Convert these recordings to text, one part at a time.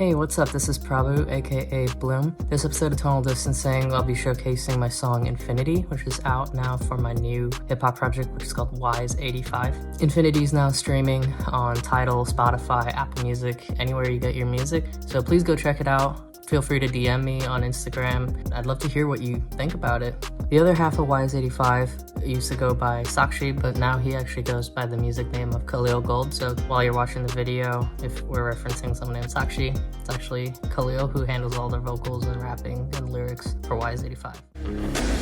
Hey, what's up? This is Prabhu, aka Bhloom. This episode of Tonal Distancing, I'll be showcasing my song Infinity, which is out now for my new hip-hop project, which is called Wise85. Infinity is now streaming on Tidal, Spotify, Apple Music, anywhere you get your music. So please go check it out. Feel free to DM me on Instagram. I'd love to hear what you think about it. The other half of Wise85 used to go by Sakshi, but now he actually goes by the music name of Khalil Gold. So while you're watching the video, if we're referencing someone named Sakshi, it's actually Khalil who handles all the vocals and rapping and lyrics for Wise85.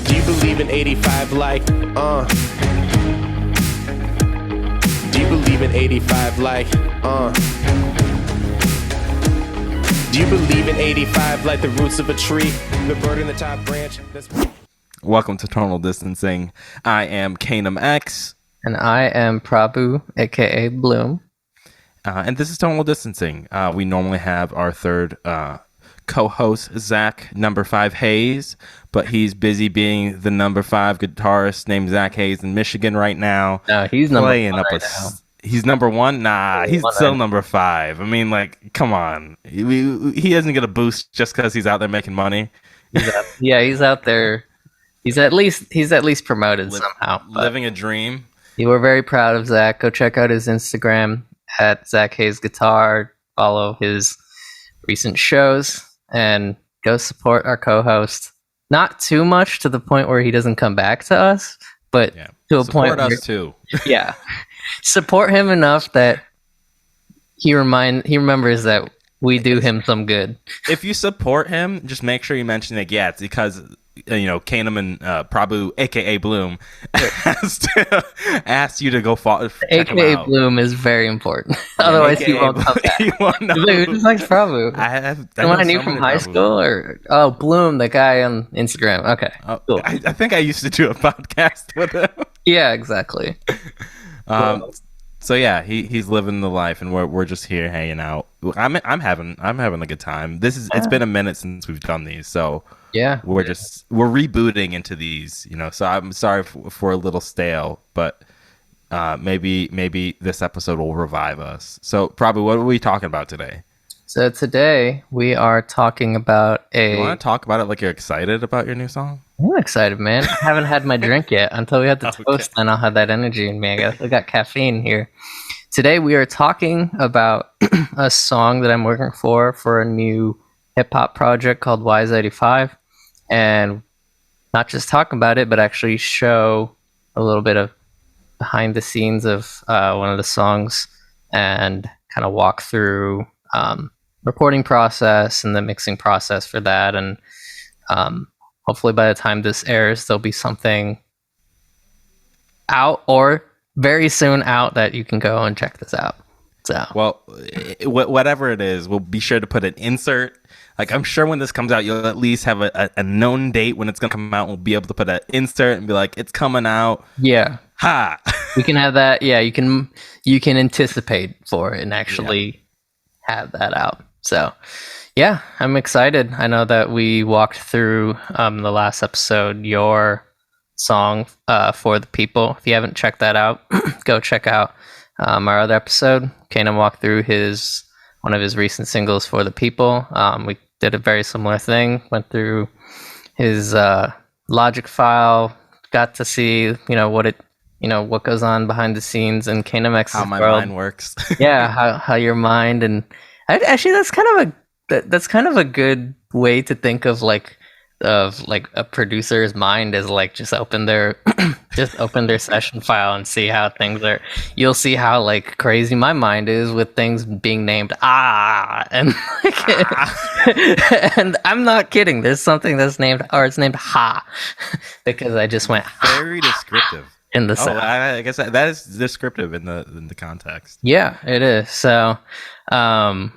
Do you believe in 85 like, Do you believe in 85 like, Do you believe in 85 like the roots of a tree, the bird in the top branch? Welcome to Tonal Distancing. I am Kanam X. And I am Prabhu, aka Bhloom. And this is Tonal Distancing. We normally have our third co-host, Zach number 5 Hayes, but he's busy being the number 5 guitarist named Zach Hayes in Michigan right now. No, he's number 1 right now. He's number 1? Nah, he's still number 5. I mean, like, come on. He doesn't get a boost just because he's out there making money. He's out there. He's at least promoted somehow. Living a dream. We were very proud of Zach. Go check out his Instagram at Zach Hayes Guitar. Follow his recent shows and go support our co-host. Not too much to the point where he doesn't come back to us, but to a point support us too. Yeah. Support him enough that he remembers that we do him some good. If you support him, just make sure you mention it. Yeah, it's because Kanam and Prabhu, aka Bhloom, asked you to go check him out. Bhloom is very important. Otherwise, he won't come back. Who just likes Prabhu? Someone I knew from high school, or Bhloom, the guy on Instagram. Okay, cool. I think I used to do a podcast with him. Yeah, exactly. So yeah, he's living the life, and we're just here hanging out. I'm having a good time. It's been a minute since we've done these, so yeah, we're rebooting into these, So I'm sorry for a little stale, but maybe this episode will revive us. So probably, what are we talking about today? So today we are talking about You want to talk about it like you're excited about your new song? I'm excited, man. I haven't had my drink yet. Until we have the toast, then I'll have that energy in me. I got caffeine here. Today we are talking about a song that I'm working for a new hip-hop project called Wise85. And not just talk about it, but actually show a little bit of behind the scenes of one of the songs and kind of walk through recording process and the mixing process for that. And hopefully by the time this airs, there'll be something out or very soon out that you can go and check this out. So, well, whatever it is, we'll be sure to put an insert. Like, I'm sure when this comes out, you'll at least have a known date when it's going to come out. We'll be able to put an insert and be like, it's coming out. Yeah. Ha! We can have that. Yeah, you can anticipate for it and actually have that out. So, yeah, I'm excited. I know that we walked through the last episode your song For the People. If you haven't checked that out, go check out our other episode. Kanan walked through one of his recent singles, For the People. We did a very similar thing. Went through his Logic file, got to see what goes on behind the scenes in Kanan X's how my world. Mind works. Yeah, how your mind and actually that's kind of a good way to think of a producer's mind is like just open their session file and see how things are. You'll see how like crazy my mind is with things being named and and I'm not kidding. There's something that's named ha because I just went very descriptive in the sound. I guess that is descriptive in the context. Yeah, it is. So go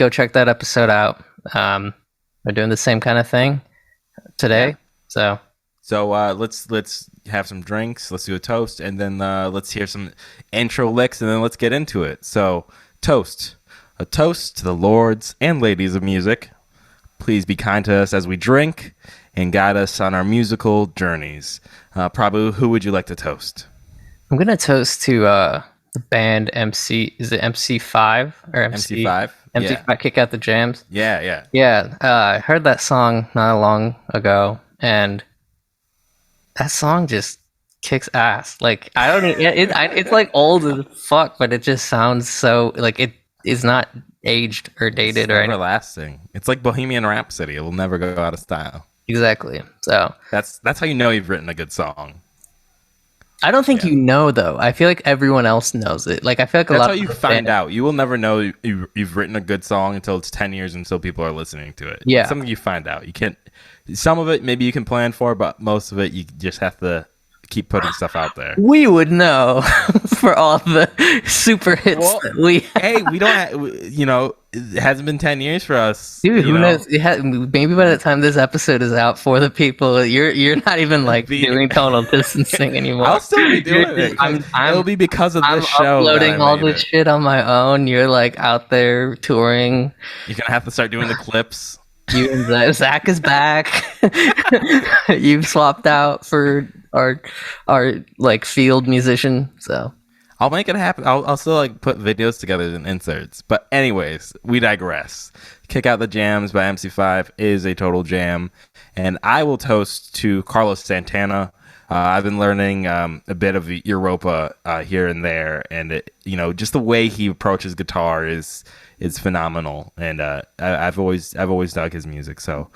check that episode out. We're doing the same kind of thing today. So let's have some drinks. Let's do a toast, and then let's hear some intro licks, and then let's get into it. So toast. A toast to the lords and ladies of music. Please be kind to us as we drink and guide us on our musical journeys. Prabhu, who would you like to toast? I'm going to toast to the band MC. Is it MC5 or MC5? MC5 Yeah. Kick Out the Jams. Yeah. I heard that song not long ago, and that song just kicks ass. Like I don't even, it's like old as fuck, but it just sounds so like it is not aged or dated or anything. Everlasting. It's like Bohemian Rhapsody. It will never go out of style. Exactly. So that's how you know you've written a good song. I don't think you know though. I feel like everyone else knows it. Like I feel like that's how you find out. You will never know you've written a good song until it's 10 years until people are listening to it. Yeah, it's something you find out. You can't. Some of it maybe you can plan for, but most of it you just have to keep putting stuff out there. We would know for all the super hits that we have. Hey, we don't it hasn't been 10 years for us, dude. Who knows? Maybe by the time this episode is out for the people, you're not even like doing tonal distancing anymore. I'll still be doing it. It'll be because of this show. I'm uploading all this shit on my own. You're like out there touring. You're gonna have to start doing the clips. You and Zach is back. You've swapped out for our like field musician, so I'll make it happen. I'll still like put videos together and inserts. But anyways, we digress. Kick Out the Jams by MC5 is a total jam, and I will toast to Carlos Santana. I've been learning a bit of Europa here and there, and just the way he approaches guitar is phenomenal, and I've always dug his music. So,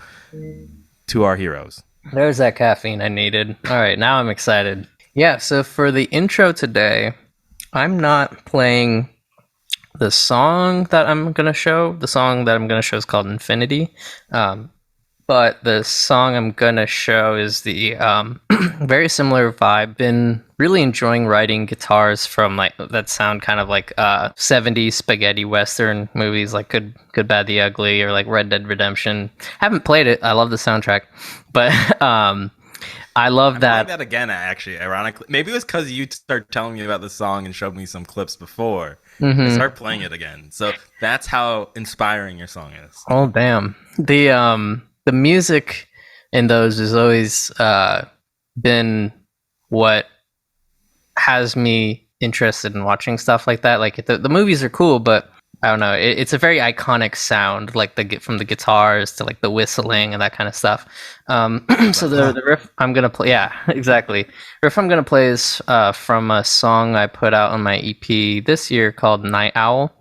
to our heroes. There's that caffeine I needed. All right, now I'm excited. Yeah, so for the intro today, I'm not playing the song that I'm going to show. The song that I'm going to show is called Infinity. But the song I'm going to show is the very similar vibe. Been really enjoying writing guitars from like that sound kind of like 70s spaghetti western movies like Good, Bad, the Ugly or like Red Dead Redemption. Haven't played it. I love the soundtrack. But I love that. That again, actually, ironically. Maybe it was because you started telling me about the song and showed me some clips before. I start playing it again. So that's how inspiring your song is. Oh, damn. The music in those has always been what has me interested in watching stuff like that. Like the movies are cool, but I don't know. It's a very iconic sound, like from the guitars to like the whistling and that kind of stuff. So the riff I'm gonna play, yeah, exactly. Riff I'm gonna play is from a song I put out on my EP this year called Night Owl.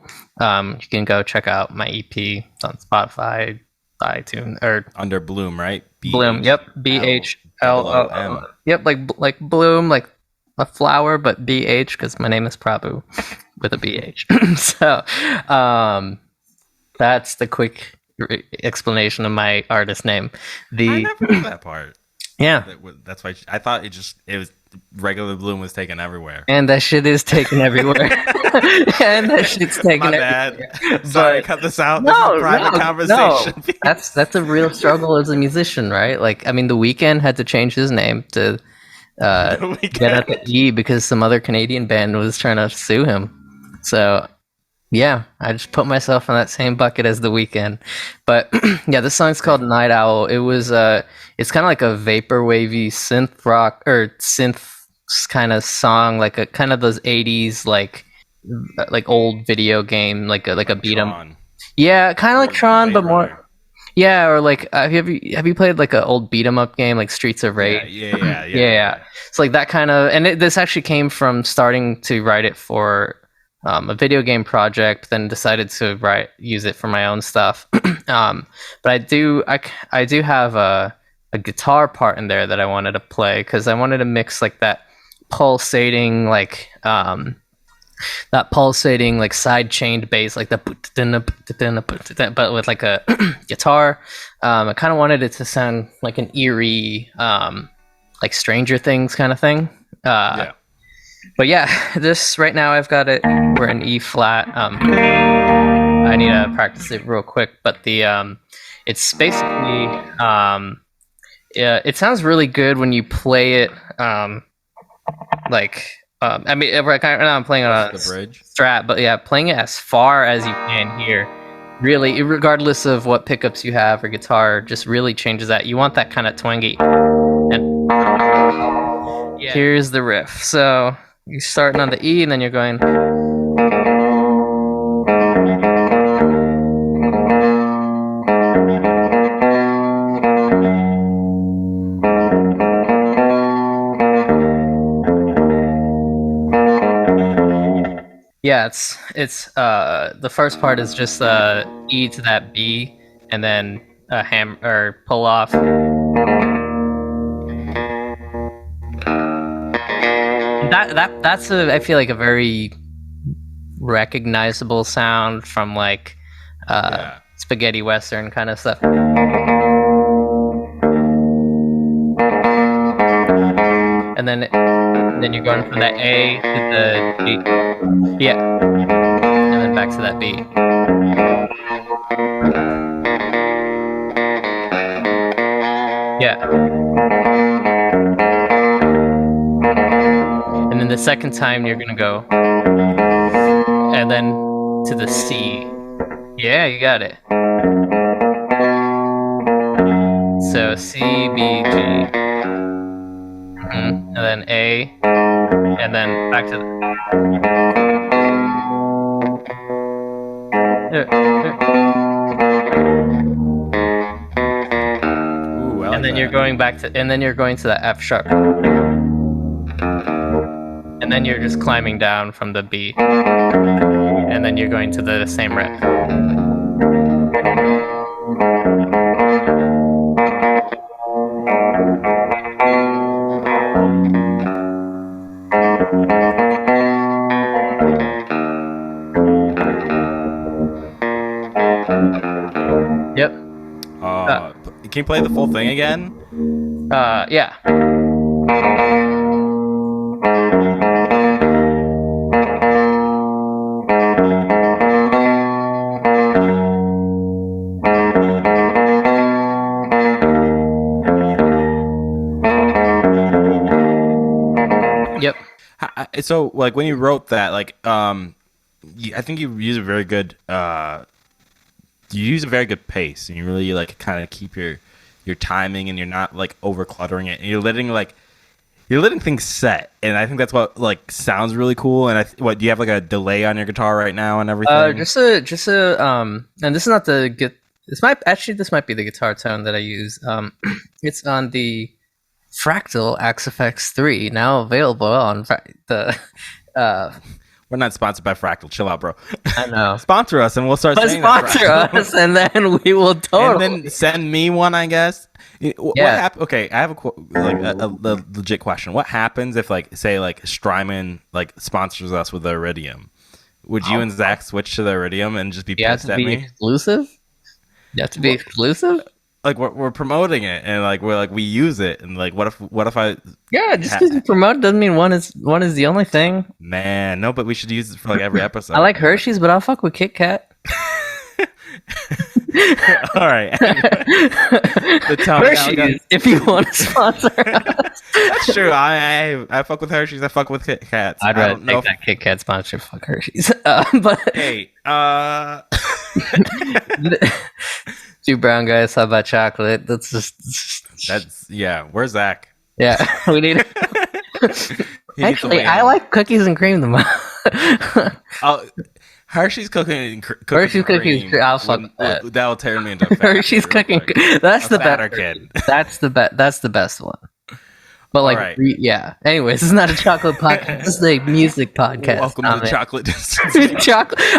You can go check out my EP on Spotify, iTunes, or under Bhloom, right? Bhloom. Yep. BHLOM. Yep. Like Bhloom, like a flower, but BH because my name is Prabhu with a BH. So, that's the quick explanation of my artist name. I never knew that part. Yeah. That's why I thought it was regular Bhloom was taken everywhere. And that shit is taken everywhere. And that shit's taken everywhere. Bad. Sorry, cut this out. This is a private conversation. No. That's a real struggle as a musician, right? Like, I mean, The Weeknd had to change his name to get at the E because some other Canadian band was trying to sue him. So, yeah, I just put myself in that same bucket as The Weeknd. But yeah, this song's called Night Owl. It was it's kind of like a vaporwavy synth rock or synth kind of song, like a kind of those 80s like old video game, like a beat 'em. Yeah, kind of like Tron, but more. Yeah, or like have you played like an old beat 'em up game like Streets of Rage? Yeah. It's like that kind of, and this actually came from starting to write it for a video game project, then decided to use it for my own stuff. But I do have a guitar part in there that I wanted to play because I wanted to mix like that pulsating like side chained bass, like the but with like a guitar. I kind of wanted it to sound like an eerie like Stranger Things kind of thing. But yeah, this right now I've got it. We're in E flat. I need to practice it real quick, but it's basically it sounds really good when you play it. I mean, right now I'm playing on a Strat, but yeah, playing it as far as you can hear. Really, regardless of what pickups you have or guitar, just really changes that. You want that kind of twangy. And here's the riff. So You're starting on the E, and then you're going. Yeah, it's the first part is just E to that B, and then a ham or pull off. That's I feel like a very recognizable sound from like spaghetti western kind of stuff. And then you're going from that A to the G. Yeah. And then back to that B. Yeah. And then the second time you're gonna go. And then to the C. Yeah, you got it. So C, B, G. And then A, and then back to the... Ooh, and then you're going back to, and then you're going to the F sharp, and then you're just climbing down from the B, and then you're going to the same rep. Yep. Can you play the full thing again? Yeah. Yep. So, like, when you wrote that, like, I think you use a very good, pace, and you really like kind of keep your timing, and you're not like over cluttering it, and you're letting things set, and I think that's what like sounds really cool. And what do you have like a delay on your guitar right now and everything? Just a and this is not the this might be the guitar tone that I use. It's on the Fractal Axe-Fx 3, now available on the. We're not sponsored by Fractal. Chill out, bro. I know. Sponsor us, and we'll start saying sponsor us, and then we will totally. And then send me one, I guess. What happened? Okay, I have a legit question. What happens if, like, say, like Strymon like sponsors us with the Iridium? Would you and Zach switch to the Iridium and just be pissed at me? Exclusive? You have to be exclusive? Like we're promoting it, and like we use it, and like what if I just because you promote it doesn't mean one is the only thing. Man, no, but we should use it for like every episode. I like Hershey's, but I'll fuck with Kit Kat. All right. Hershey's, if you want to sponsor us. That's true. I fuck with Hershey's. I fuck with Kit Kats. I'd rather take that Kit Kat sponsor. Fuck Hershey's. But hey, 2 brown guys, how about chocolate? That's Where's Zach? Yeah, we need. Actually, I like cookies and cream the most. Hershey's cookies. I'll fuck with that. That'll tear me into Hershey's cooking. That's the best kid. That's the best one. But like, right. Anyways, this is not a chocolate podcast. This is a music podcast. Welcome to the chocolate distance.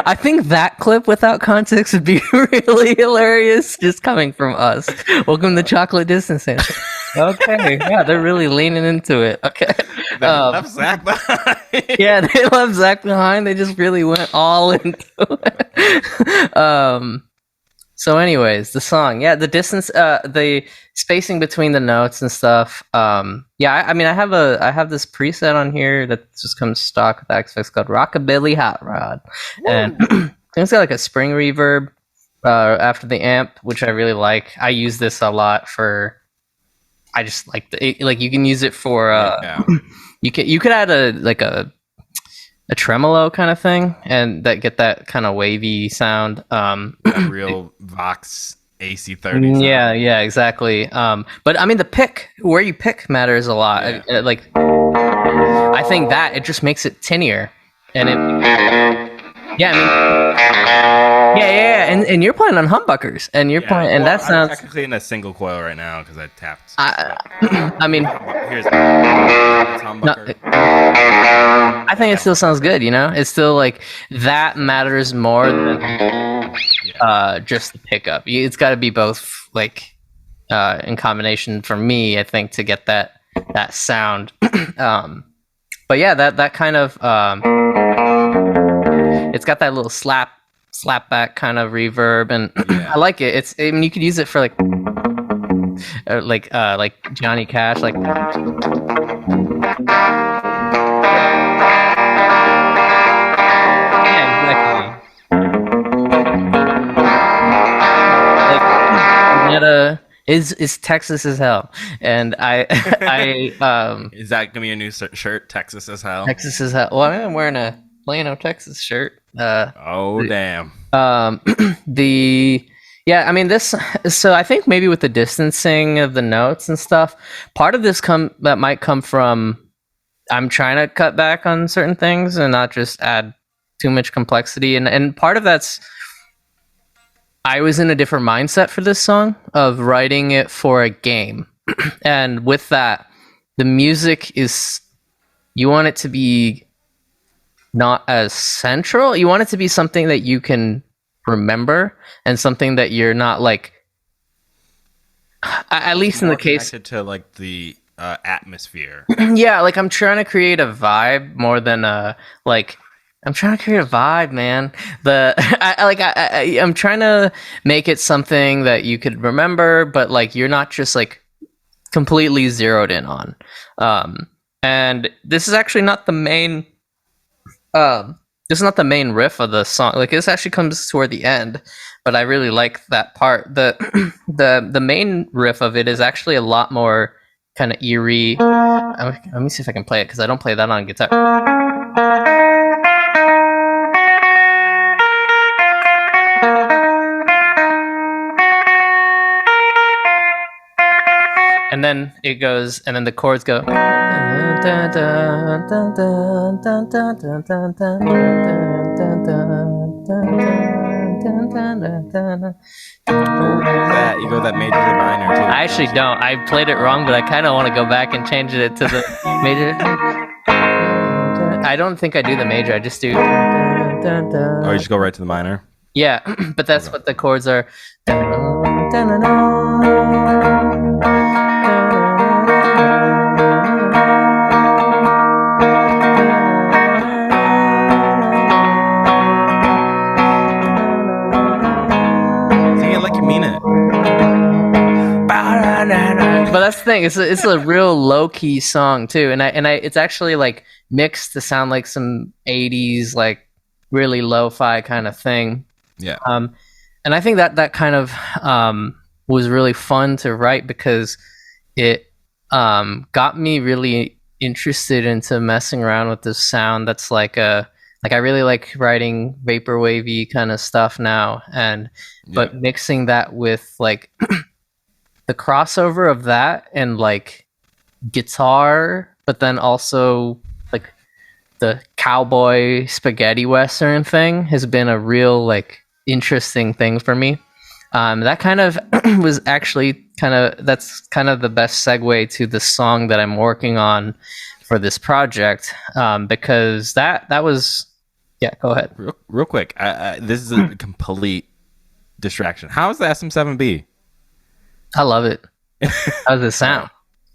I think that clip without context would be really hilarious, just coming from us. Welcome to chocolate distancing. Okay, yeah, they're really leaning into it. Okay, they left Zach behind. Yeah, they left Zach behind. They just really went all into it. So anyways, the song, the distance, the spacing between the notes and stuff. I mean, I have this preset on here that just comes stock with Axe-Fx called Rockabilly Hot Rod. Whoa. And it's got like a spring reverb after the amp, which I really like. I use this a lot I just like you can use it for you could add a tremolo kind of thing, and that get that kind of wavy sound. Real Vox AC30. Yeah, exactly. But I mean, where you pick matters a lot. Yeah. I I think that it just makes it tinnier, and it. Yeah, and you're playing on humbuckers, and you're playing, and that sounds. I'm technically in a single coil right now because I tapped. I mean, here's humbucker. I think it still sounds good. It's still like that matters more than just the pickup. It's got to be both, like in combination for me. I think to get that sound. But yeah, that kind of. It's got that little slap back kind of reverb, and I like it. I mean, you could use it for like Johnny Cash, like. Yeah, exactly. Like, is Texas as hell, and I Is that gonna be a new shirt? Texas as hell. Texas as hell. Well, I'm wearing a Plano, Texas shirt. Damn. I mean this. So I think maybe with the distancing of the notes and stuff, part of this that might come from I'm trying to cut back on certain things and not just add too much complexity, and part of that's I was in a different mindset for this song of writing it for a game, and with that, the music is you want it to be. Not as central. You want it to be something that you can remember and something that you're not like. At least in the case to like the atmosphere. Yeah, like I'm trying to create a vibe more than like. I'm trying to create a vibe, man. I'm trying to make it something that you could remember, but like you're not just like completely zeroed in on. And this is actually not the main. This is not the main riff of the song. Like this actually comes toward the end, but I really like that part. The main riff of it is actually a lot more kind of eerie. Let me see if I can play it because I don't play that on guitar. And then it goes, and then the chords go. You go that major to minor too. I actually don't. I played it wrong, but I kind of want to go back and change it to the major. I don't think I do the major. I just do. Or you just go right to the minor. Yeah, but that's what the chords are. But that's the thing. It's a real low key song too, and it's actually like mixed to sound like some '80s like really lo-fi kind of thing. Yeah. And I think that kind of was really fun to write because it got me really interested into messing around with this sound. That's like I really like writing vaporwavy kind of stuff now, but mixing that with like. The crossover of that and like guitar, but then also like the cowboy spaghetti western thing has been a real like interesting thing for me. That kind of was actually that's kind of the best segue to the song that I'm working on for this project, because that was go ahead real quick. This is a complete distraction. How is the SM7B? I love it. How does it sound?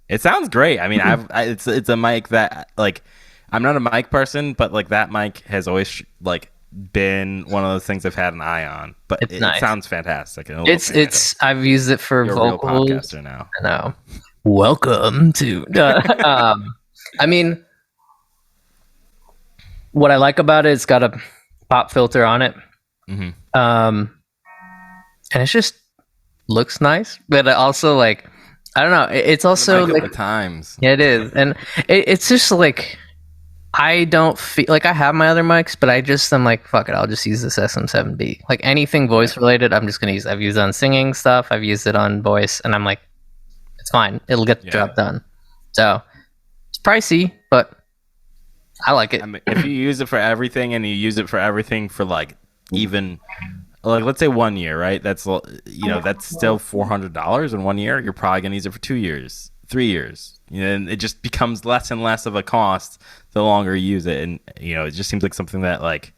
It sounds great. I mean, it's a mic that like I'm not a mic person, but like that mic has always like been one of those things I've had an eye on. But it nice. Sounds fantastic. It's I've used it for vocals. You're a real podcaster now. I know. Welcome to. I mean, what I like about it's got a pop filter on it, and it just looks nice. But also like. I don't know. It's also like the times. Yeah, it is, and it's just like I don't feel like I have my other mics, but I'm like, fuck it, I'll just use this SM7B. Like anything voice related, I'm just gonna use. I've used it on singing stuff. I've used it on voice, and I'm like, it's fine. It'll get the job done. So it's pricey, but I like it. I mean, if you use it for everything and you use it for everything for like even like let's say 1 year, right? That's that's still $400 in 1 year. You're probably gonna use it for 2 years, 3 years, and it just becomes less and less of a cost the longer you use it. And it just seems like something that like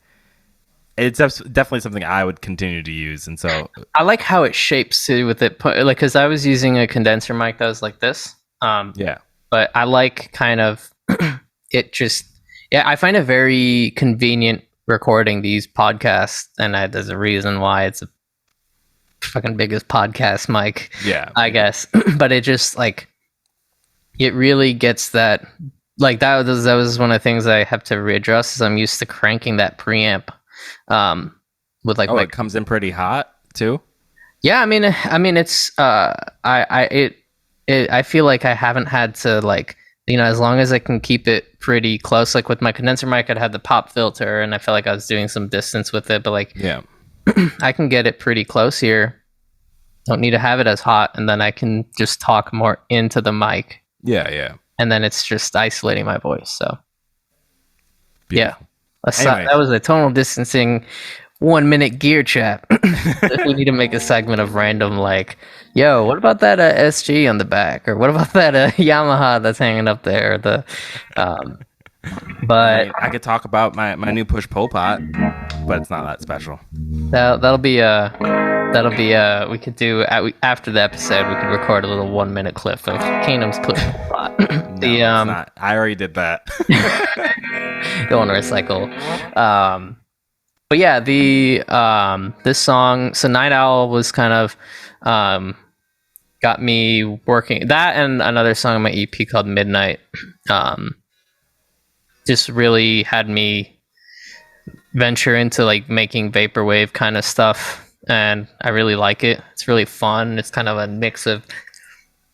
it's definitely something I would continue to use. And so I like how it shapes too with it, like because I was using a condenser mic that was like this. Yeah, but I like kind of it just. Yeah, I find it very convenient recording these podcasts, and there's a reason why it's a fucking biggest podcast mic. Yeah, I guess. But it just like it really gets that like that was one of the things I have to readjust. Is I'm used to cranking that preamp with like it comes in pretty hot too. Yeah, I mean it's I feel like I haven't had to like. As long as I can keep it pretty close, like with my condenser mic, I'd had the pop filter, and I felt like I was doing some distance with it. But like, yeah, I can get it pretty close here. Don't need to have it as hot, and then I can just talk more into the mic. Yeah. And then it's just isolating my voice. So, beautiful. Yeah, that was a tonal distancing 1 minute gear chat. We need to make a segment of random like. Yo, what about that SG on the back, or what about that Yamaha that's hanging up there? But I could talk about my new push pull pot, but it's not that special. That'll be we could do after the episode. We could record a little 1 minute clip of Kingdom's push pull pot. It's not. I already did that. Go on recycle. But yeah, this song. So Night Owl was kind of. Got me working that and another song on my EP called Midnight. Just really had me venture into like making vaporwave kind of stuff, and I really like it. It's really fun. It's kind of a mix of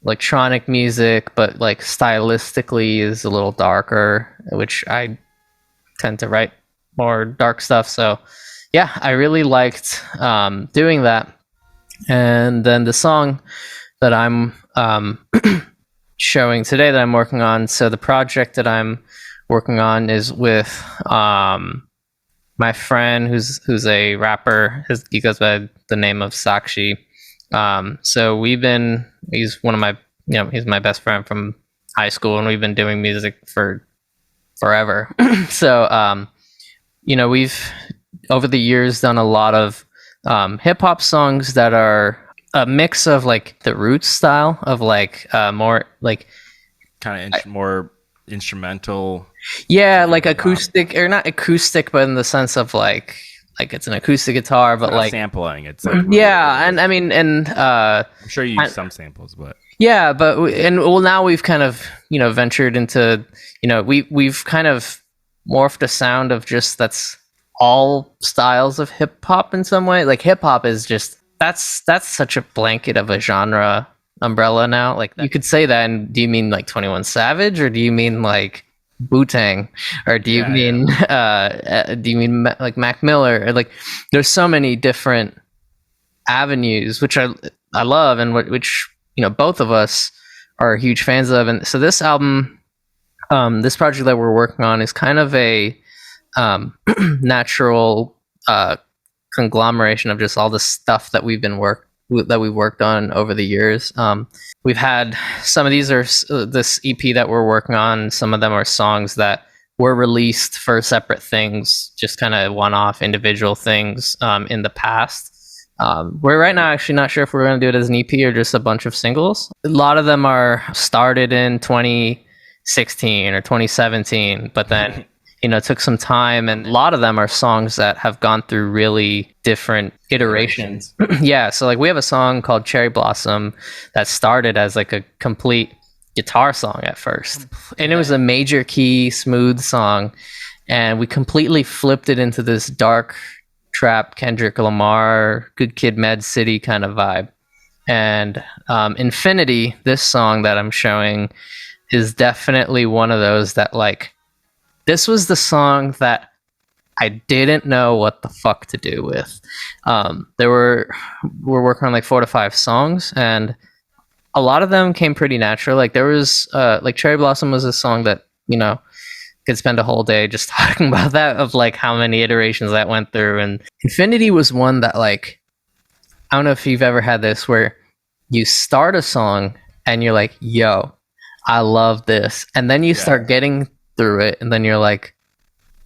electronic music, but like stylistically is a little darker, which I tend to write more dark stuff. So yeah, I really liked doing that. And then the song that I'm showing today that I'm working on. So the project that I'm working on is with my friend who's a rapper. He goes by the name of Sakshi. So he's one of my, he's my best friend from high school, and we've been doing music for forever. So, we've over the years done a lot of hip hop songs that are a mix of like the roots style of like more like kind of more instrumental. Yeah, like acoustic, or not acoustic, but in the sense of like it's an acoustic guitar, but like sampling. It's like yeah, and I mean, and I'm sure you use some samples, but yeah, but now we've kind of ventured into we've kind of morphed a sound of just that's all styles of hip hop in some way. Like hip hop is just that's such a blanket of a genre umbrella now. Like you could say that, and do you mean like 21 Savage, or do you mean like Wu-Tang, or do you mean like Mac Miller? Or like there's so many different avenues which I love, and which both of us are huge fans of. And so this album, this project that we're working on is kind of a natural conglomeration of just all the stuff that we've worked on over the years. We've had some of these are this EP that we're working on. Some of them are songs that were released for separate things, just kind of one-off individual things in the past. We're right now actually not sure if we're going to do it as an EP or just a bunch of singles. A lot of them are started in 2016 or 2017, but then it took some time, and a lot of them are songs that have gone through really different iterations. Yeah, so like we have a song called Cherry Blossom that started as like a complete guitar song at first, and it was a major key smooth song, and we completely flipped it into this dark trap Kendrick Lamar, Good Kid, Mad City kind of vibe. And Infinity, this song that I'm showing, is definitely one of those that like, this was the song that I didn't know what the fuck to do with. We're working on like 4 to 5 songs, and a lot of them came pretty natural. Like there was like Cherry Blossom was a song that could spend a whole day just talking about that, of like how many iterations that went through. And Infinity was one that, like, I don't know if you've ever had this where you start a song and you're like, yo, I love this. And then you start getting through it and then you're like,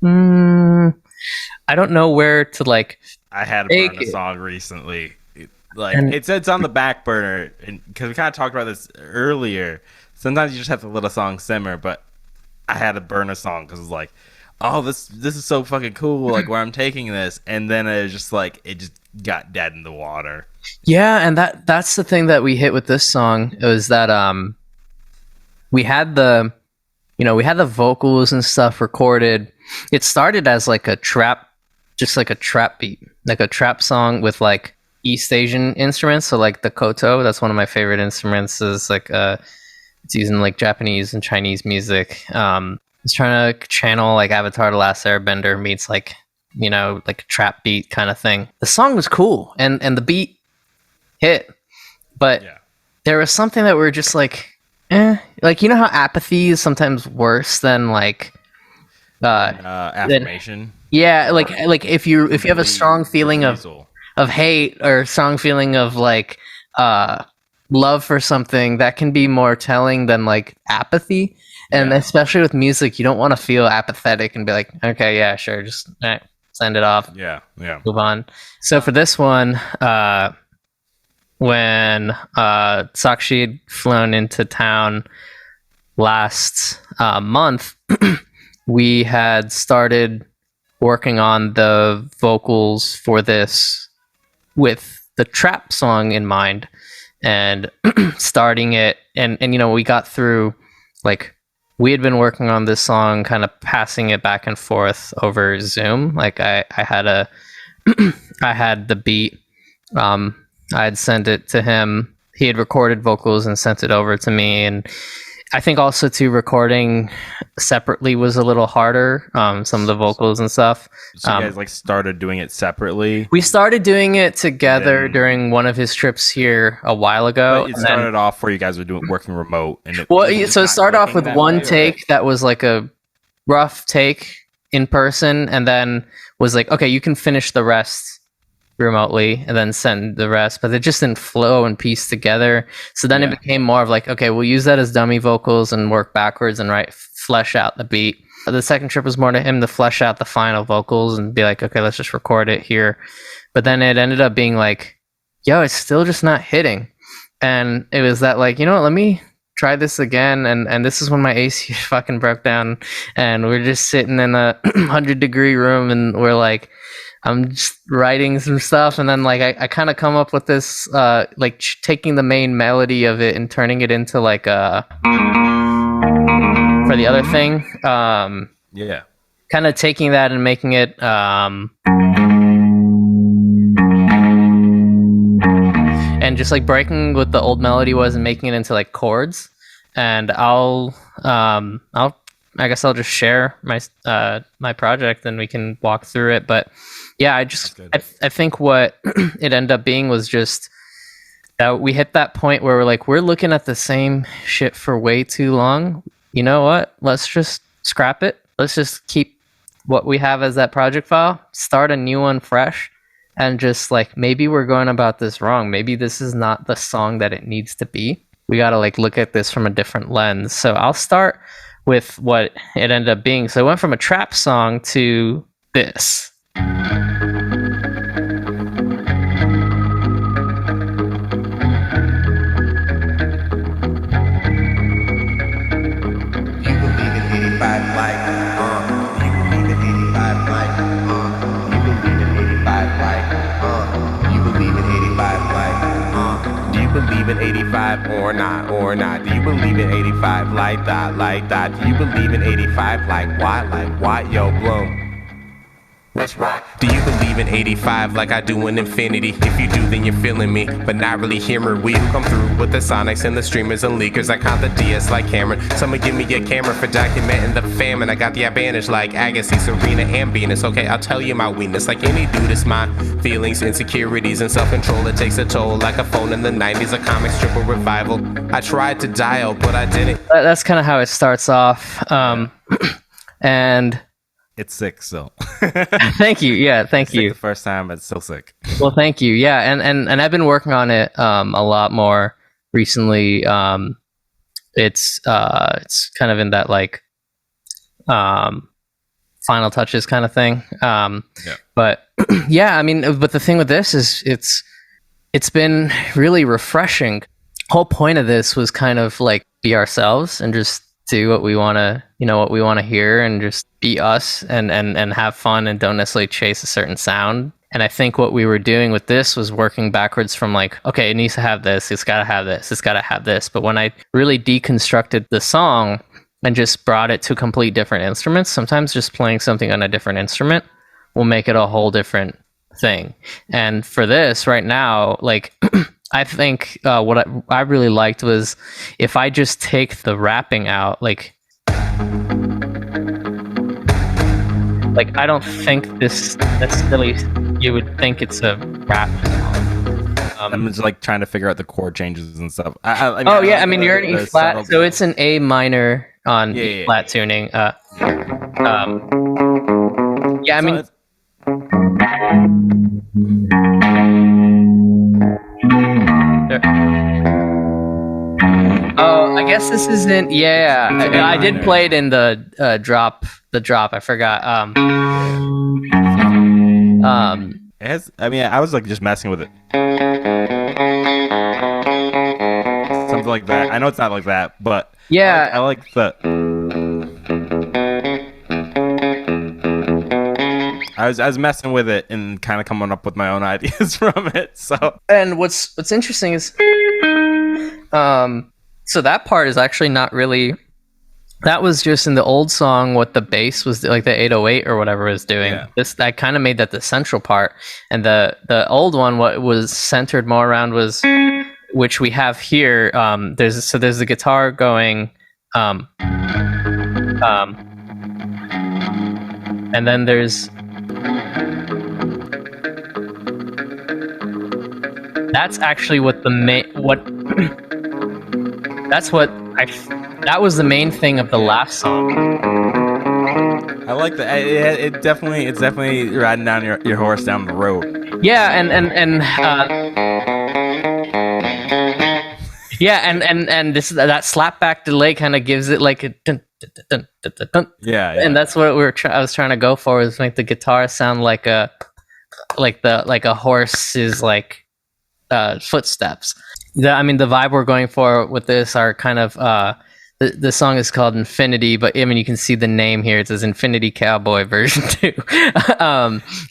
I don't know where to, like, I had to burn a song recently. It's on the back burner because we kind of talked about this earlier. Sometimes you just have to let a song simmer, but I had to burn a song because it's like, oh, this is so fucking cool, like where I'm taking this, and then it was just like it just got dead in the water. Yeah, and that's the thing that we hit with this song is that we had the vocals and stuff recorded. It started as like a trap beat, like a trap song with like East Asian instruments. So like the koto, that's one of my favorite instruments. Is like it's using like Japanese and Chinese music. It's trying to channel like Avatar: The Last Airbender meets like, you know, like a trap beat kind of thing. The song was cool and the beat hit, but there was something that we were just like, like, you know how apathy is sometimes worse than like affirmation. Like if you have a strong feeling of hate or strong feeling of like love for something, that can be more telling than like apathy. And especially with music, you don't want to feel apathetic and be like, okay, yeah, sure, just send it off. Yeah. Move on. So for this one, when Sakshi had flown into town last month, we had started working on the vocals for this with the trap song in mind, and starting it, and you know, we got through, like, we had been working on this song, kind of passing it back and forth over Zoom. Like I had I had the beat, I had sent it to him, he had recorded vocals and sent it over to me. And I think also too, recording separately was a little harder, some of the vocals and stuff. So you guys like started doing it separately? We started doing it together during one of his trips here a while ago. But it started off where you guys were working remote. And so it started off with one take that was like a rough take in person, and then was like, okay, you can finish the rest remotely, and then send the rest, but it just didn't flow and piece together. So then it became more of like, okay, we'll use that as dummy vocals and work backwards and flesh out the beat. The second trip was more to him to flesh out the final vocals and be like, okay, let's just record it here. But then it ended up being like, yo, it's still just not hitting. And it was that like, you know what, let me try this again. And this is when my AC fucking broke down, and we're just sitting in a 100-degree room, and we're like, I'm just writing some stuff, and then like I kind of come up with this like taking the main melody of it and turning it into like a for the other thing, kind of taking that and making it and just like breaking what the old melody was and making it into like chords. And I guess I'll just share my my project and we can walk through it. But yeah, I think what it ended up being was just that we hit that point where we're like, we're looking at the same shit for way too long. You know what? Let's just scrap it. Let's just keep what we have as that project file, start a new one fresh, and just like, maybe we're going about this wrong. Maybe this is not the song that it needs to be. We got to like look at this from a different lens. So I'll start with what it ended up being. So it went from a trap song to this. Believe in 85 or not? Do you believe in 85 like that? Do you believe in 85 like what? Yo, Bhloom. Let's rock. Do you believe in 85 like I do in Infinity? If you do, then you're feeling me, but not really hearing. We come through with the sonics and the streamers and leakers. I count the DS like Cameron. Someone give me a camera for documenting the famine. I got the advantage like Agassi, Serena, and Venus. Okay, I'll tell you my weakness. Like any dude, it's my feelings, insecurities, and self-control. It takes a toll like a phone in the 90s, a comic strip or revival. I tried to dial, but I didn't. That's kind of how it starts off. And it's sick still. Thank you. Yeah, thank you. The first time, it's so sick. Well, thank you. Yeah, and I've been working on it a lot more recently. It's kind of in that like final touches kind of thing. But yeah, I mean, but the thing with this is it's been really refreshing. Whole point of this was kind of like be ourselves and just do what we want to, what we want to hear, and just be us and have fun, and don't necessarily chase a certain sound. And I think what we were doing with this was working backwards from like, okay, it needs to have this, it's got to have this, it's got to have this. But when I really deconstructed the song and just brought it to complete different instruments, sometimes just playing something on a different instrument will make it a whole different thing. And for this right now, like I think what I really liked was if I just take the rapping out, like I don't think this necessarily, you would think it's a rap song. I'm just like trying to figure out the chord changes and stuff. I mean you're in E flat, so it's an A minor on E flat tuning. I mean. Oh, I guess this isn't. Yeah, I did play it in the drop. The drop. I forgot. It has. I mean, I was like just messing with it. Something like that. I know it's not like that, but yeah, I like the. I was messing with it and kind of coming up with my own ideas from it. So, and what's interesting is, so that part is actually not really. That was just in the old song what the bass was like, the 808 or whatever was doing. Yeah. I kind of made that the central part, and the old one what was centered more around was, which we have here. There's the guitar going, and then there's. That's actually what the that was the main thing of the last song. I like that. It's definitely riding down your horse down the road. Yeah, and this that slapback delay kind of gives it like a dun, dun, dun, dun, dun, dun. Yeah. And that's what I was trying to go for, is make the guitar sound like a horse's like footsteps. The vibe we're going for with this are kind of the song is called Infinity, but I mean you can see the name here. It says Infinity Cowboy version 2,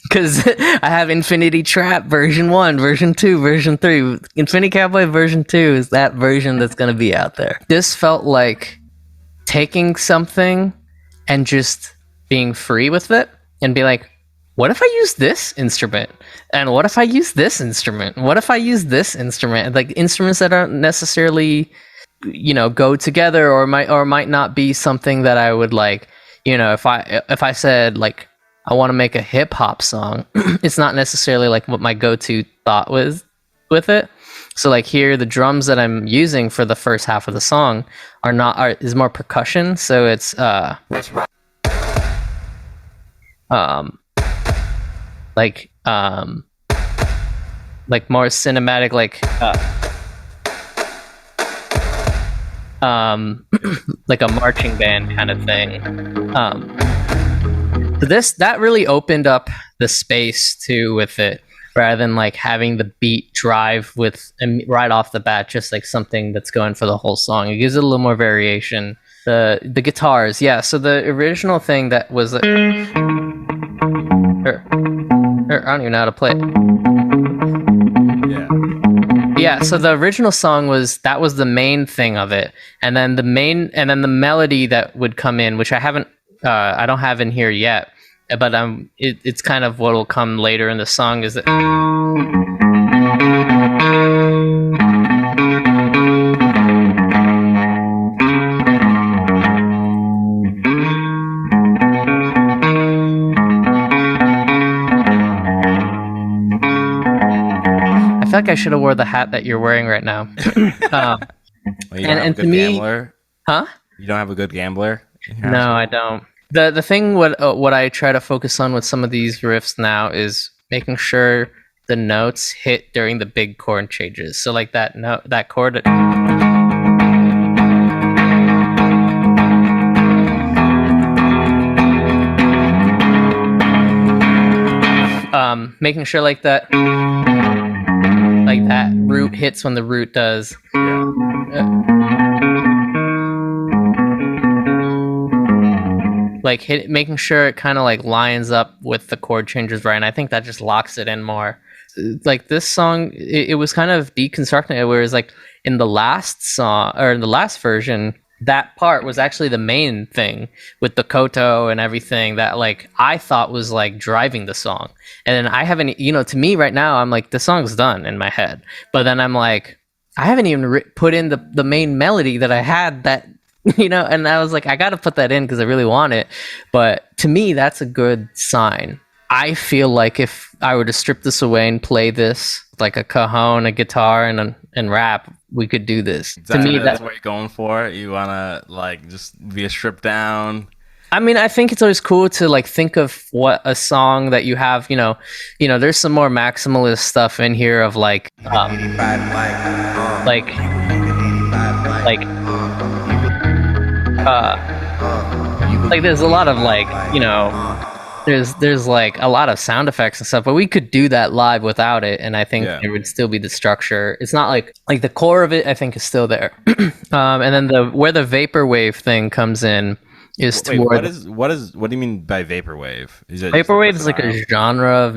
because I have Infinity Trap version 1, version 2, version 3. Infinity Cowboy version 2 is that version that's going to be out there. This felt like taking something and just being free with it, and be like, what if I use this instrument? And what if I use this instrument? What if I use this instrument? Like instruments that aren't necessarily, go together, or might not be something that I would like, if I said like I want to make a hip hop song, it's not necessarily like what my go-to thought was with it. So like here, the drums that I'm using for the first half of the song is more percussion. So it's like more cinematic, like a marching band kind of thing. So that really opened up the space too with it, rather than like having the beat drive with right off the bat, just like something that's going for the whole song. It gives it a little more variation. The guitars, yeah. So the original thing that was. I don't even know how to play it. Yeah, so the original song was the main thing of it, and then the melody that would come in, which I don't have in here yet, but it's kind of what'll come later in the song, is that I feel like I should have wore the hat that you're wearing right now. And to me, gambler? Huh? You don't have a good gambler? No, I don't. The thing what I try to focus on with some of these riffs now is making sure the notes hit during the big chord changes. So like that note, that chord. Making sure like that root hits when the root does. Making sure it kind of like lines up with the chord changes right, and I think that just locks it in more. Like this song, it was kind of deconstructing, whereas like in the last song or in the last version, that part was actually the main thing with the koto and everything that like I thought was like driving the song. And then I haven't, to me right now, I'm like, the song's done in my head. But then I'm like, I haven't even put in the main melody that I had that, and I was like, I got to put that in because I really want it. But to me, that's a good sign. I feel like if I were to strip this away and play this like a cajon, a guitar, and rap, we could do this. To me, that's what you're going for. You wanna like just be a stripped down. I mean, I think it's always cool to like think of what a song that you have. There's some more maximalist stuff in here of like there's a lot of there's like a lot of sound effects and stuff, but we could do that live without it, and I think there would still be the structure. It's not like the core of it, I think, is still there. And then where the vaporwave thing comes in is what do you mean by vaporwave? Vaporwave is like a genre of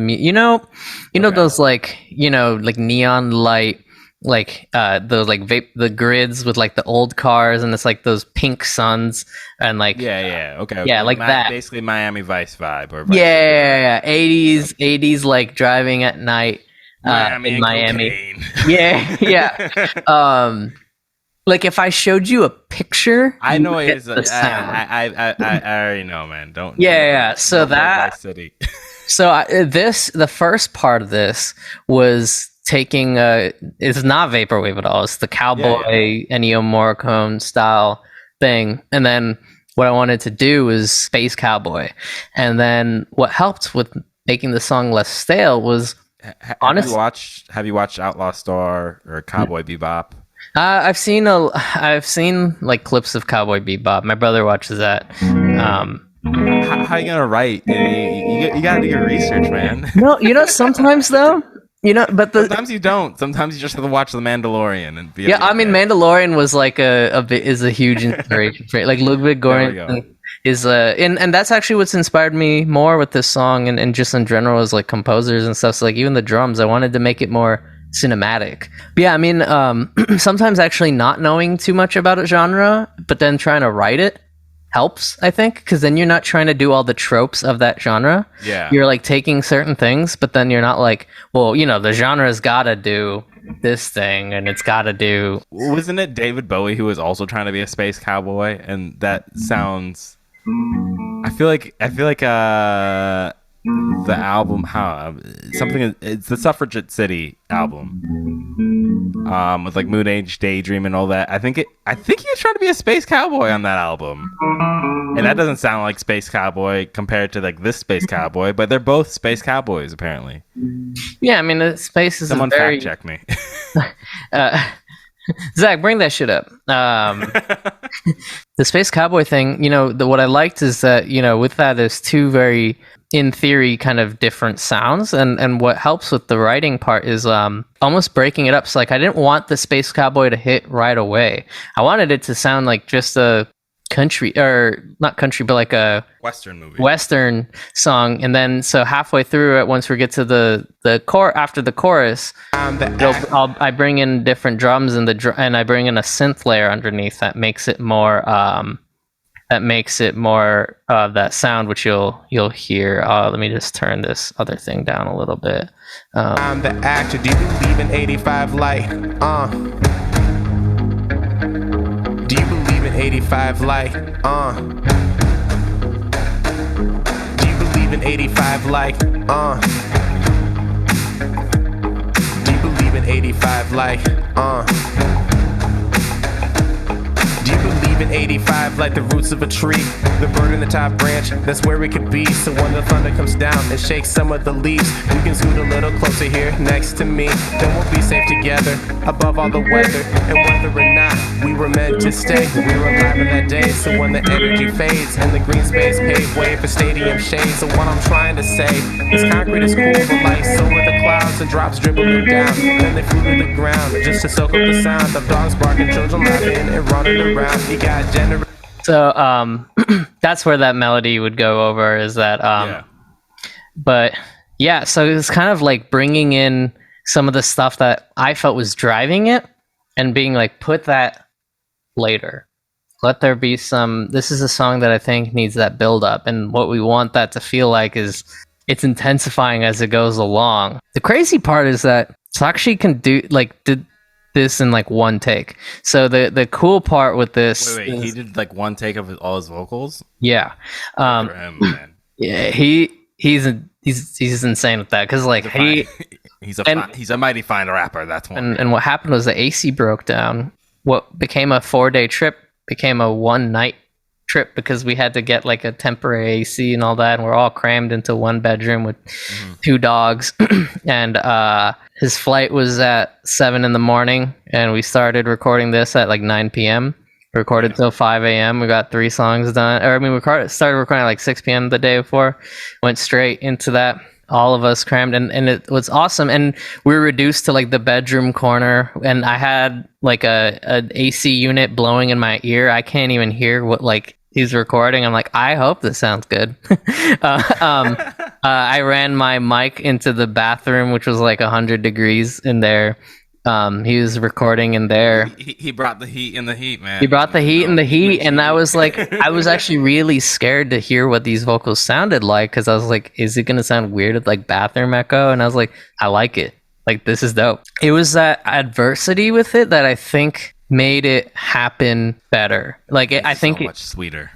those like neon light, like the grids with like the old cars, and it's like those pink suns and like that, basically Miami Vice vibe or 80s like driving at night in Miami. Like if I showed you a picture, I know it is. I already know, man. Don't. So that city. So the first part of this was taking it's not vaporwave at all. It's the cowboy Ennio Morricone style thing, and then what I wanted to do was space cowboy, and then what helped with making the song less stale was have you watched Outlaw Star or Cowboy Bebop? I've seen like clips of Cowboy Bebop. My brother watches that. How you gonna write? You gotta do your research, man. No, sometimes though. But sometimes you don't. Sometimes you just have to watch The Mandalorian and be. Mandalorian was like is a huge inspiration for it. Like Ludwig Göransson is and that's actually what's inspired me more with this song and just in general as like composers and stuff. So like even the drums, I wanted to make it more cinematic. But yeah, I mean, sometimes actually not knowing too much about a genre, but then trying to write it helps, I think, because then you're not trying to do all the tropes of that genre. You're like taking certain things, but then you're not like, well, the genre's gotta do this thing and it's gotta do. Wasn't it David Bowie who was also trying to be a space cowboy? And that sounds, I feel like the album, it's the Suffragette City album, with like Moon Age Daydream and all that. I think he was trying to be a space cowboy on that album, and that doesn't sound like space cowboy compared to like this space cowboy, but they're both space cowboys apparently. Yeah, I mean the space is someone fact check me. Zach, bring that shit up. The space cowboy thing, what I liked is that, with that, there's two very, in theory, kind of different sounds. And what helps with the writing part is almost breaking it up. So, like, I didn't want the space cowboy to hit right away. I wanted it to sound like just a country, or not country, but like a Western song. And then, so halfway through it, once we get to the core, after the chorus, I bring in different drums and I bring in a synth layer underneath that makes it more of that sound, which you'll hear. Let me just turn this other thing down a little bit. I'm the actor. Do you believe in 85 light? Do you believe in 85 light? Do you believe in 85 light? Do you believe in 85 light? Do you believe believe in 85 like the roots of a tree. The bird in the top branch, that's where we could be. So when the thunder comes down and shakes some of the leaves, you can scoot a little closer here next to me. Then we'll be safe together, above all the weather. And whether or not we were meant to stay, we were alive in that day. So when the energy fades and the green space pave way for stadium shades. So what I'm trying to say is concrete is cool, but like so are the clouds and drops dribbling down. Then they flew to the ground just to soak up the sound of dogs barking, children laughing and running around. He got generous. So that's where that melody would go over, is that but yeah, so it's kind of like bringing in some of the stuff that I felt was driving it and being like, put that later. Let there be some, this is a song that I think needs that build up, and what we want that to feel like is it's intensifying as it goes along. The crazy part is that Sakshi can did this in like one take. So the cool part with this wait, he did like one take of all his vocals? Yeah. For him, man. Yeah, he's insane with that, because like he's a mighty fine rapper. That's one. And what happened was the AC broke down. What became a 4-day trip became a 1-night trip, because we had to get like a temporary AC and all that, and we're all crammed into one bedroom with 2 dogs. And his flight was at 7 a.m, and we started recording this at like 9 p.m. Recorded till 5 a.m. We got 3 songs done. Or I mean, we started recording at like 6 p.m. the day before. Went straight into that. All of us crammed, and it was awesome. And we were reduced to like the bedroom corner, and I had like an AC unit blowing in my ear. I can't even hear what like he's recording. I'm like, I hope this sounds good. I ran my mic into the bathroom, which was like 100 degrees in there. He was recording in there. He brought the heat in the heat, man. He brought the heat in the heat, and I was like, I was actually really scared to hear what these vocals sounded like, because I was like, is it gonna sound weird with like bathroom echo? And I was like, I like it. Like, this is dope. It was that adversity with it that I think made it happen better. Like, I think so much sweeter.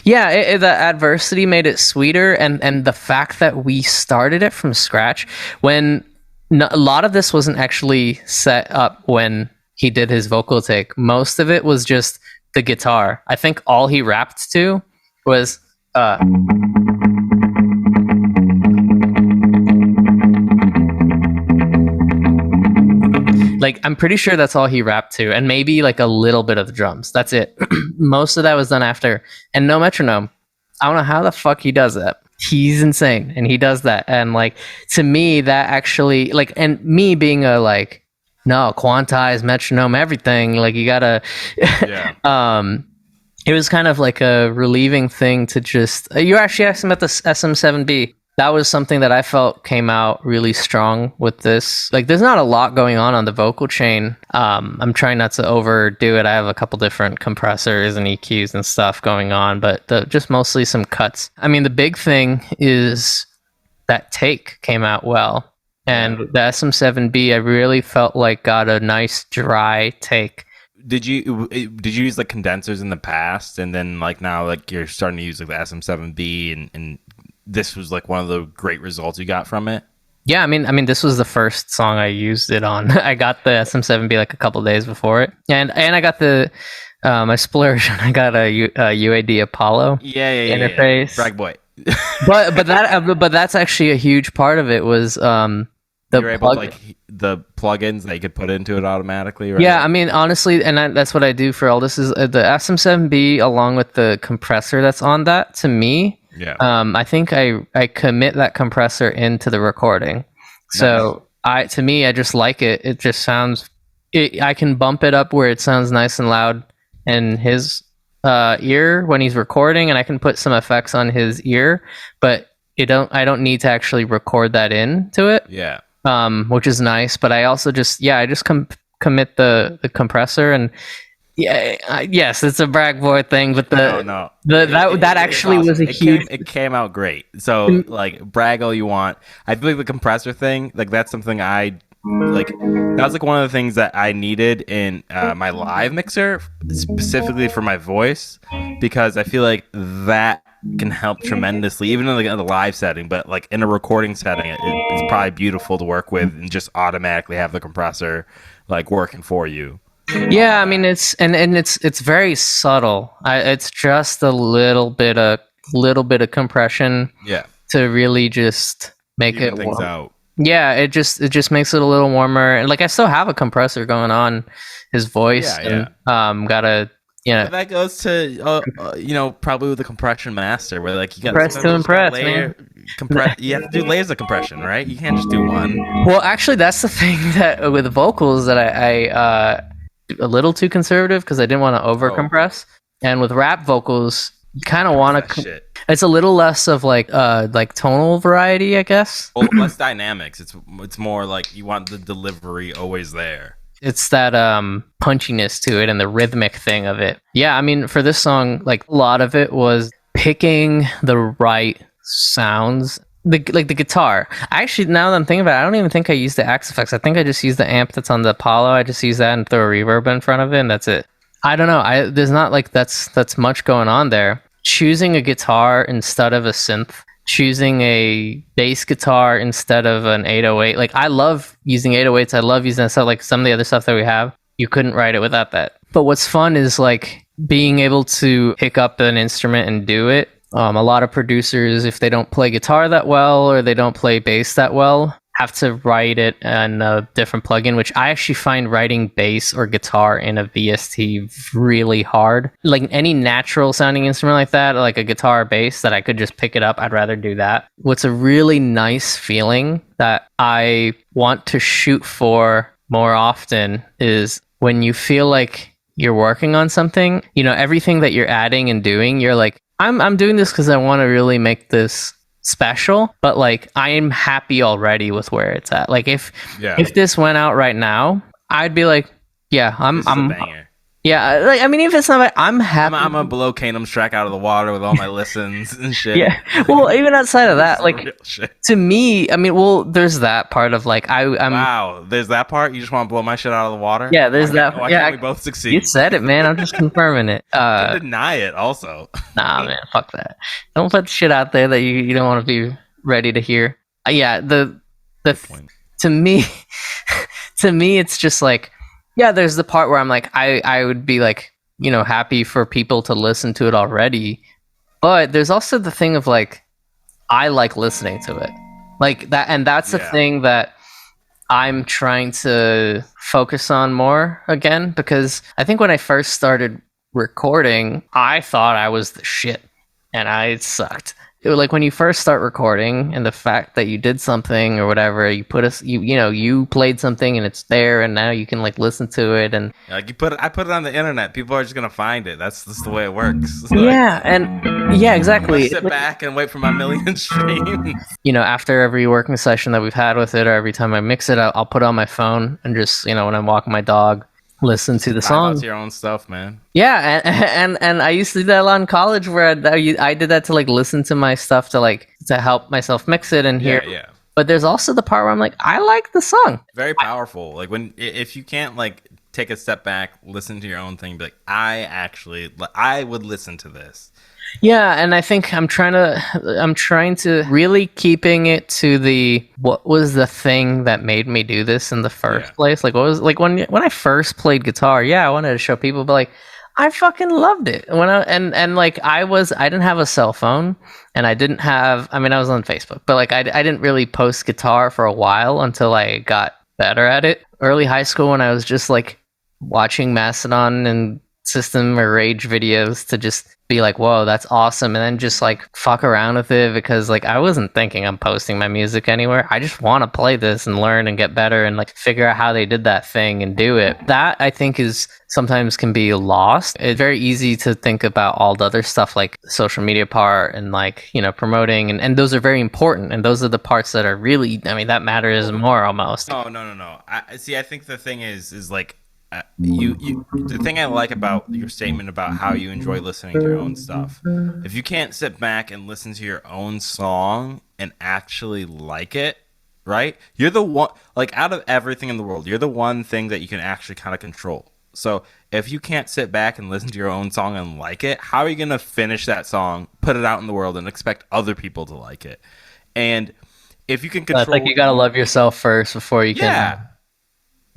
Yeah, the adversity made it sweeter, and the fact that we started it from scratch when. No, a lot of this wasn't actually set up when he did his vocal take. Most of it was just the guitar. I think all he rapped to was like, I'm pretty sure that's all he rapped to, and maybe like a little bit of the drums. That's it. Most of that was done after, and no metronome. I don't know how the fuck he does that. He's insane, and he does that. And like, to me, that actually, like, and me being a like, no, quantize, metronome, everything, like, you gotta it was kind of like a relieving thing to just you actually asked him about the SM7B. That was something that I felt came out really strong with this. Like, there's not a lot going on the vocal chain. I'm trying not to overdo it. I have a couple different compressors and EQs and stuff going on, but just mostly some cuts. I mean, the big thing is that take came out well. And the SM7B, I really felt like got a nice dry take. Did you use like condensers in the past, and then like now like you're starting to use like the SM7B, and this was like one of the great results you got from it? Yeah, I mean, this was the first song I used it on. I got the SM7B like a couple days before it, and I got the I splurged. I got a UAD Apollo interface. Brag boy. but that's actually a huge part of it was the the plugins that you could put into it automatically, right? Yeah, I mean, honestly, and that's what I do for all this is the SM7B along with the compressor that's on that. To me, I think I commit that compressor into the recording. So I just like it. It just sounds. I can bump it up where it sounds nice and loud in his ear when he's recording, and I can put some effects on his ear, but I don't need to actually record that into it. Yeah. Which is nice, but I also commit the compressor, and yes, it's a brag boy thing, but that actually was a huge. It came out great. So like, brag all you want. I feel like the compressor thing, like that's something I like. That was like one of the things that I needed in my live mixer, specifically for my voice, because I feel like that can help tremendously, even in like a live setting, but like in a recording setting, it's probably beautiful to work with and just automatically have the compressor like working for you. Yeah, I mean it's very subtle. It's just a little bit of compression. Yeah. To really just make Even it things warm. out. Yeah, it just makes it a little warmer. And like I still have a compressor going on his voice. Yeah, and gotta But that goes to probably with the compression master, where like you got Compress to impress, layer, you have to do layers of compression, right? You can't just do one. Well, actually, that's the thing that with vocals that I a little too conservative because I didn't want to over compress. And with rap vocals, you kind of want to. It's a little less of like tonal variety, I guess. Well, less dynamics. It's more like you want the delivery always there. It's that punchiness to it and the rhythmic thing of it. Yeah, I mean, for this song, like a lot of it was picking the right sounds. The guitar. Actually, now that I'm thinking about it, I don't even think I used the Axe effects. I think I just used the amp that's on the Apollo. I just use that and throw a reverb in front of it, and that's it. I don't know. There's not like that's much going on there. Choosing a guitar instead of a synth, choosing a bass guitar instead of an 808. Like I love using 808s. I love using that stuff. Like some of the other stuff that we have, you couldn't write it without that. But what's fun is like being able to pick up an instrument and do it. A lot of producers, if they don't play guitar that well or they don't play bass that well, have to write it in a different plugin, which I actually find writing bass or guitar in a VST really hard. Like any natural sounding instrument like that, like a guitar or bass that I could just pick it up, I'd rather do that. What's a really nice feeling that I want to shoot for more often is when you feel like you're working on something, everything that you're adding and doing, you're like, I'm doing this because I want to really make this special, but like I'm happy already with where it's at. Like if this went out right now, I'd be like, yeah, I'm a banger. Yeah, like I mean, if it's not, like, I'm happy. I'm a blow Kanum's track out of the water with all my listens and shit. Yeah, well, even outside of that, like to me, I mean, well, there's that part of like I'm. Wow, there's that part. You just want to blow my shit out of the water? Yeah, there's that. Why can't we both succeed? You said it, man. I'm just confirming it. You deny it, also. Nah, man, fuck that. Don't put shit out there that you don't want to be ready to hear. Yeah, the to me, it's just like. Yeah, there's the part where I'm like, I would be like, happy for people to listen to it already. But there's also the thing of like, I like listening to it. Like that, and that's the thing that I'm trying to focus on more again, because I think when I first started recording, I thought I was the shit and I sucked. It was like when you first start recording and the fact that you did something or whatever, you put you played something and it's there and now you can like listen to it and like I put it on the internet. People are just gonna find it. That's just the way it works. Yeah, and yeah, exactly. Sit back and wait for my million streams. After every working session that we've had with it, or every time I mix it, I'll put it on my phone and just when I'm walking my dog, listen to the song. It's your own stuff, man. Yeah, and I used to do that a lot in college, where I did that to like listen to my stuff to help myself mix it and hear. Yeah. But there's also the part where I'm like, I like the song. Very powerful. Like if you can't like take a step back, listen to your own thing, be like, I would listen to this. Yeah, and I think I'm trying to really keeping it to what was the thing that made me do this in the first place? Like what was like when I first played guitar, I wanted to show people, but like I fucking loved it. When I didn't have a cell phone and I was on Facebook, but like I didn't really post guitar for a while until I got better at it. Early high school when I was just like watching Mastodon and System or Rage videos to just be like, whoa, that's awesome, and then just like fuck around with it, because like I wasn't thinking I'm posting my music anywhere. I just want to play this and learn and get better and like figure out how they did that thing and do it. That I think is sometimes can be lost. It's very easy to think about all the other stuff like social media part and like promoting, and those are very important, and those are the parts that are really, I mean, that matters more almost. Oh no. I think the thing is like the thing I like about your statement about how you enjoy listening to your own stuff, if you can't sit back and listen to your own song and actually like it, right? You're the one, like out of everything in the world, you're the one thing that you can actually kind of control. So if you can't sit back and listen to your own song and like it, how are you going to finish that song, put it out in the world, and expect other people to like it? And if you can control, I think you got to love yourself first before you can.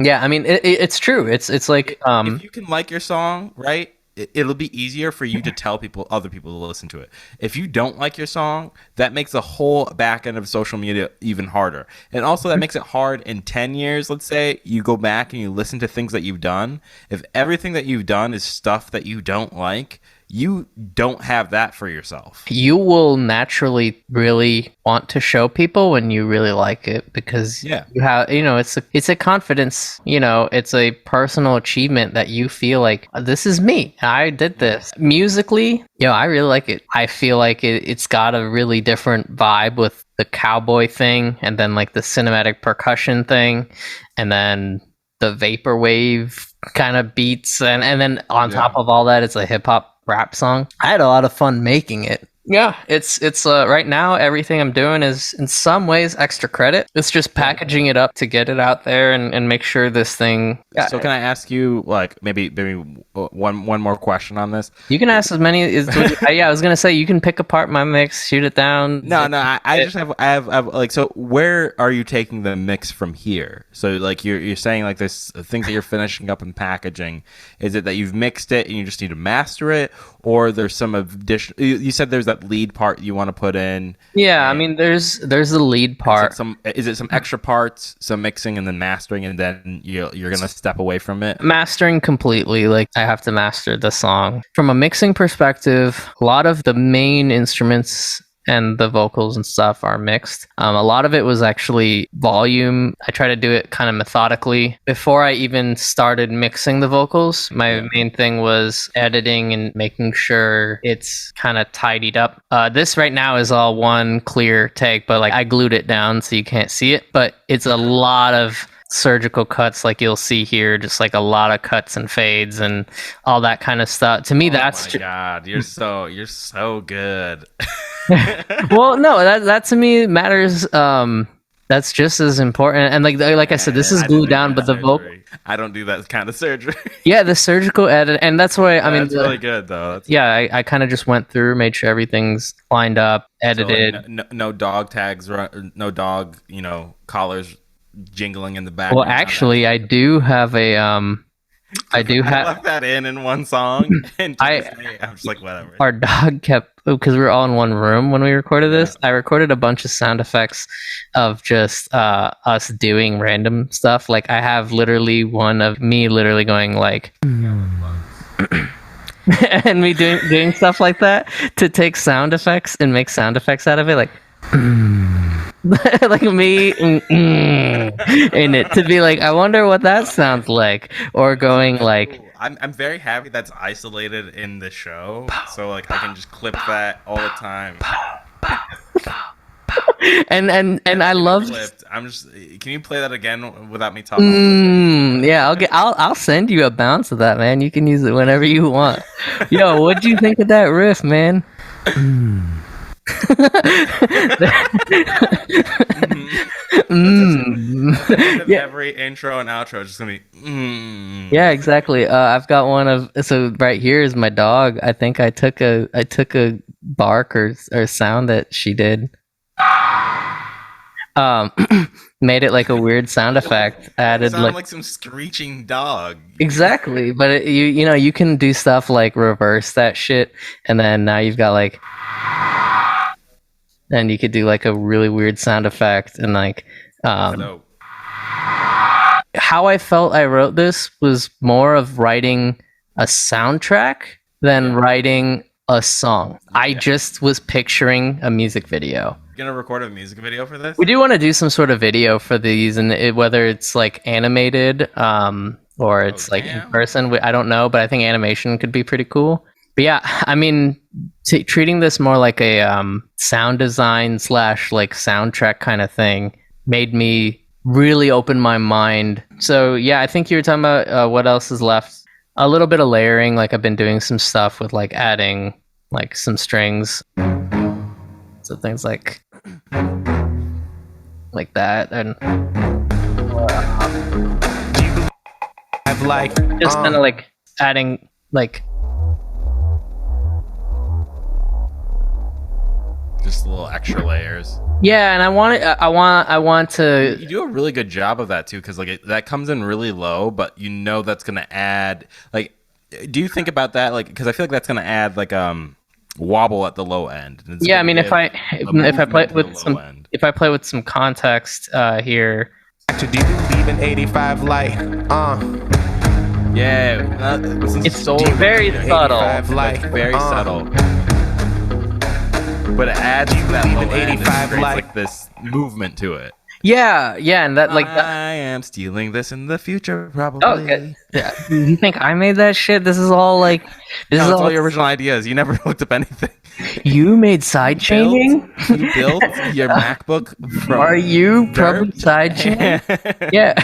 Yeah, I mean, it's true. It's like if you can like your song, right? It'll be easier for you to tell other people to listen to it. If you don't like your song, that makes the whole back end of social media even harder. And also that makes it hard in 10 years, let's say, you go back and you listen to things that you've done. If everything that you've done is stuff that you don't like, you don't have that for yourself. You will naturally really want to show people when you really like it, because you have, it's a confidence, it's a personal achievement that you feel like, this is me, I did this. Musically, I really like it. I feel like it's got a really different vibe with the cowboy thing, and then like the cinematic percussion thing, and then the vaporwave kind of beats, and then on top of all that, it's a hip hop rap song. I had a lot of fun making it. Yeah, it's right now everything I'm doing is in some ways extra credit. It's just packaging it up to get it out there and make sure this thing. So can I ask you like maybe one more question on this? You can ask as many as I was gonna say you can pick apart my mix, shoot it down. No, I have like, so where are you taking the mix from here? So like you're saying like there's things that you're finishing up and packaging. Is it that you've mixed it and you just need to master it, or there's some addition? You said there's that lead part you want to put in. Yeah, I mean there's the lead part. Is it some extra parts, some mixing and then mastering, and then you're gonna step away from it? Mastering completely. Like I have to master the song. From a mixing perspective, a lot of the main instruments and the vocals and stuff are mixed. A lot of it was actually volume. I try to do it kind of methodically. Before I even started mixing the vocals, my main thing was editing and making sure it's kind of tidied up. This right now is all one clear take, but like I glued it down so you can't see it, but it's a lot of surgical cuts, like you'll see here, just like a lot of cuts and fades and all that kind of stuff. To me, that's God, you're so good. Well, no, that to me matters. That's just as important. And like I said, this is glued down, but the vocal. I don't do that kind of surgery. Yeah, the surgical edit, and that's why I mean, that's really good though. I kind of just went through, made sure everything's lined up, edited. So, like, no dog tags, no dog, collars jingling in the back. Well, actually, I do have a I left that in one song, and I'm just like, whatever. Our dog kept, because we were all in one room when we recorded this. I recorded a bunch of sound effects of just us doing random stuff. Like I have literally one of me literally going like, and me doing stuff like that to take sound effects and make sound effects out of it, like. Like me in it, to be like, I wonder what that sounds like, or going like, I'm very happy that's isolated in the show, so like I can just clip that all the time. and I love. Can you play that again without me talking? Yeah, I'll send you a bounce of that, man. You can use it whenever you want. Yo, what'd you think of that riff, man? Every intro and outro is just gonna be Yeah, exactly. I've got one of, so right here is my dog. I think I took a bark or sound that she did, made it like a weird sound effect, added like some screeching dog. Exactly, but you can do stuff like reverse that shit, and then now you've got like, and you could do like a really weird sound effect, and like how I felt I wrote this was more of writing a soundtrack than writing a song. I just was picturing a music video. You're gonna record a music video for this? We do want to do some sort of video for these, and whether it's like animated or it's in person, I don't know, but I think animation could be pretty cool. But yeah, I mean, treating this more like a sound design / like soundtrack kind of thing made me really open my mind. So yeah, I think you were talking about what else is left. A little bit of layering, like I've been doing some stuff with like adding like some strings. So things like that, and I've like just kind of like adding like just little extra layers. Yeah, and I want to. You do a really good job of that too, because like that comes in really low, but you know that's gonna add. Like, do you think about that? Like, because I feel like that's gonna add like wobble at the low end. Yeah, I mean, if I play with some context here. Do you believe in 85 light? Yeah, it's so very subtle. Like, very subtle. But it adds to that low end, 85 like this movement to it. Yeah, and that like I am stealing this in the future, probably. Oh, okay. Yeah. You think I made that shit? This is all like this is all your original ideas. You never looked up anything. You made side chaining? You built your MacBook from Are you probably side chaining? Yeah.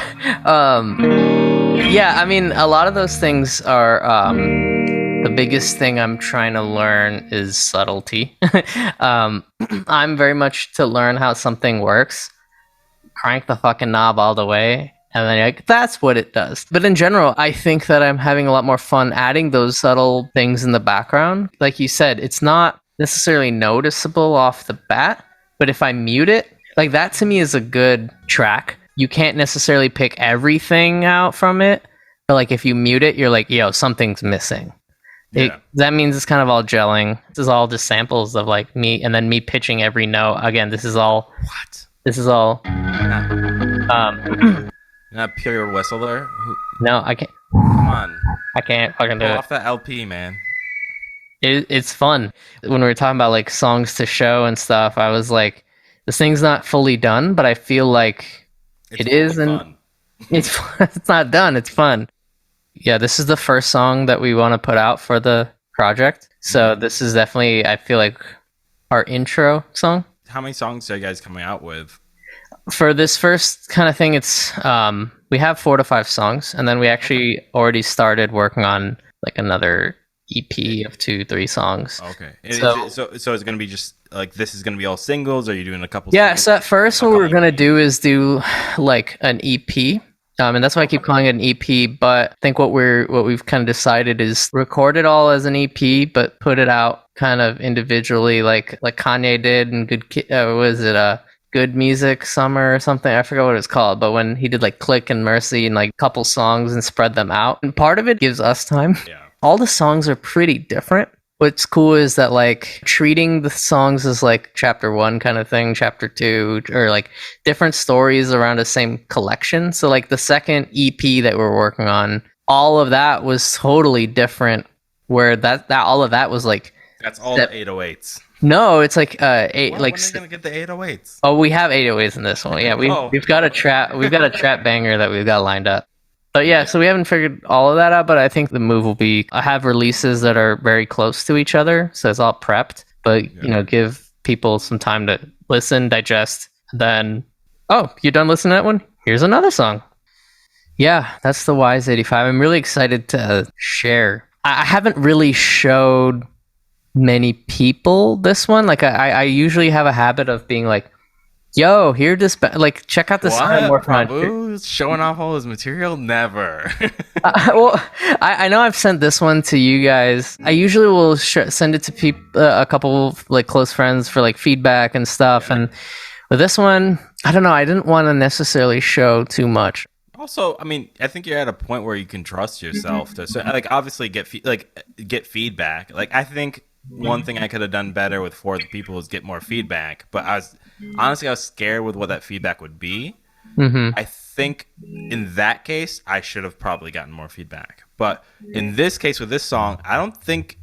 Yeah, I mean a lot of those things are the biggest thing I'm trying to learn is subtlety. I'm very much to learn how something works. Crank the fucking knob all the way, and then you're like, that's what it does. But in general, I think that I'm having a lot more fun adding those subtle things in the background. Like you said, it's not necessarily noticeable off the bat, but if I mute it, like that to me is a good track. You can't necessarily pick everything out from it, but like if you mute it, you're like, yo, something's missing. Yeah. That means it's kind of all gelling. This is all just samples of like me, and then me pitching every note. Again, this is all... What? This is all... Not pure whistler? No, I can't. Come on. I can't fucking do Pull it. off that LP, man. It's fun. When we were talking about like songs to show and stuff, I was like, this thing's not fully done, but I feel like it is, and it's it's not done. It's fun. Yeah, this is the first song that we want to put out for the project. So this is definitely, I feel like, our intro song. How many songs are you guys coming out with? For this first kind of thing, it's we have 4 to 5 songs, and then we actually already started working on like another EP of 2-3 songs. Okay. So it's going to be just like, this is going to be all singles, or are you doing a couple? Yeah. singles? So at first, what we're gonna do is do like an EP. And that's why I keep calling it an EP. But I think what we've kind of decided is record it all as an EP, but put it out kind of individually, like Kanye did in Good Music Summer or something. I forgot what it's called, but when he did like Click and Mercy and like a couple songs and spread them out. And part of it gives us time. Yeah. All the songs are pretty different. What's cool is that like treating the songs as like chapter 1 kind of thing, chapter 2, or like different stories around the same collection. So like the second EP that we're working on, all of that was totally different, where that all of that was like, that's all the 808s. No, it's like When are you gonna get the 808s? Oh, we have 808s in this one. Yeah, we've got a trap banger that we've got lined up. But yeah, so we haven't figured all of that out, but I think the move will be, I have releases that are very close to each other, so it's all prepped, but give people some time to listen, digest, then, oh, you're done listening to that one? Here's another song. Yeah, that's the Wise85. I'm really excited to share. I haven't really showed many people this one. Like I usually have a habit of being like, yo, here this like check out this Prabhu showing off all his material. Never. Well, I know I've sent this one to you guys. I usually will send it to people, a couple of, like close friends for like feedback and stuff. And with this one, I don't know. I didn't want to necessarily show too much. Also, I mean, I think you're at a point where you can trust yourself to, so like, obviously get feedback. Like, I think one thing I could have done better with 4 people is get more feedback. But I was scared with what that feedback would be. Mm-hmm. I think in that case, I should have probably gotten more feedback. But in this case, with this song, I don't think,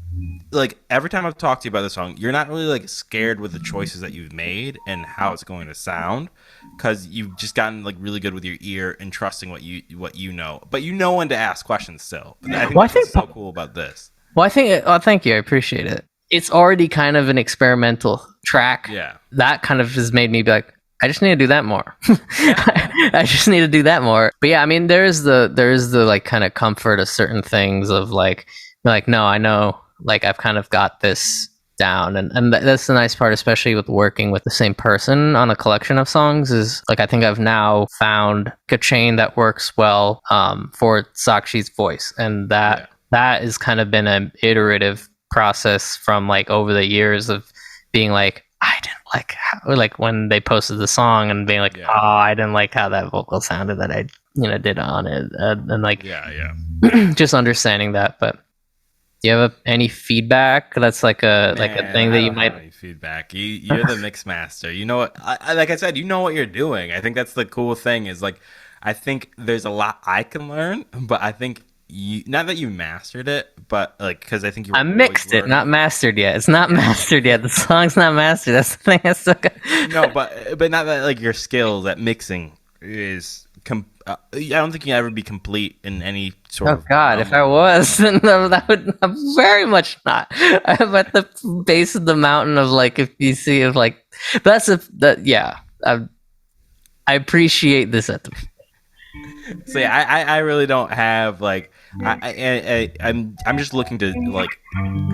like, every time I've talked to you about this song, you're not really like scared with the choices that you've made and how it's going to sound, because you've just gotten like really good with your ear and trusting what you know. But you know when to ask questions still. But I think that's what's so cool about this. Well, I think, thank you, I appreciate it. It's already kind of an experimental track. Yeah, that kind of has made me be like, I just need to do that more. I just need to do that more. But yeah, I mean, there's the like kind of comfort of certain things of like no, I know, like I've kind of got this down, and that's the nice part, especially with working with the same person on a collection of songs, is like I think I've now found a chain that works well for Sakshi's voice, and that has kind of been an iterative process from like over the years of being like, I didn't like how, like when they posted the song and being like, oh, I didn't like how that vocal sounded that I did on it, and like just understanding that. But do you have any feedback? That's like a thing that you might have any feedback. You're the mix master. You know what? Like I said, you know what you're doing. I think that's the cool thing. Is like, I think there's a lot I can learn, but I think not that you mastered it, but like because I think you. I mixed it, not mastered yet. It's not mastered yet. The song's not mastered. That's the thing. I still got. No, but not that like your skills at mixing is. I don't think you'll ever be complete in any sort of. Oh God! If I was, then that would I'm very much not. I'm at the base of the mountain of like if you see of like yeah. I appreciate this at the. So yeah, I really don't have like I'm just looking to like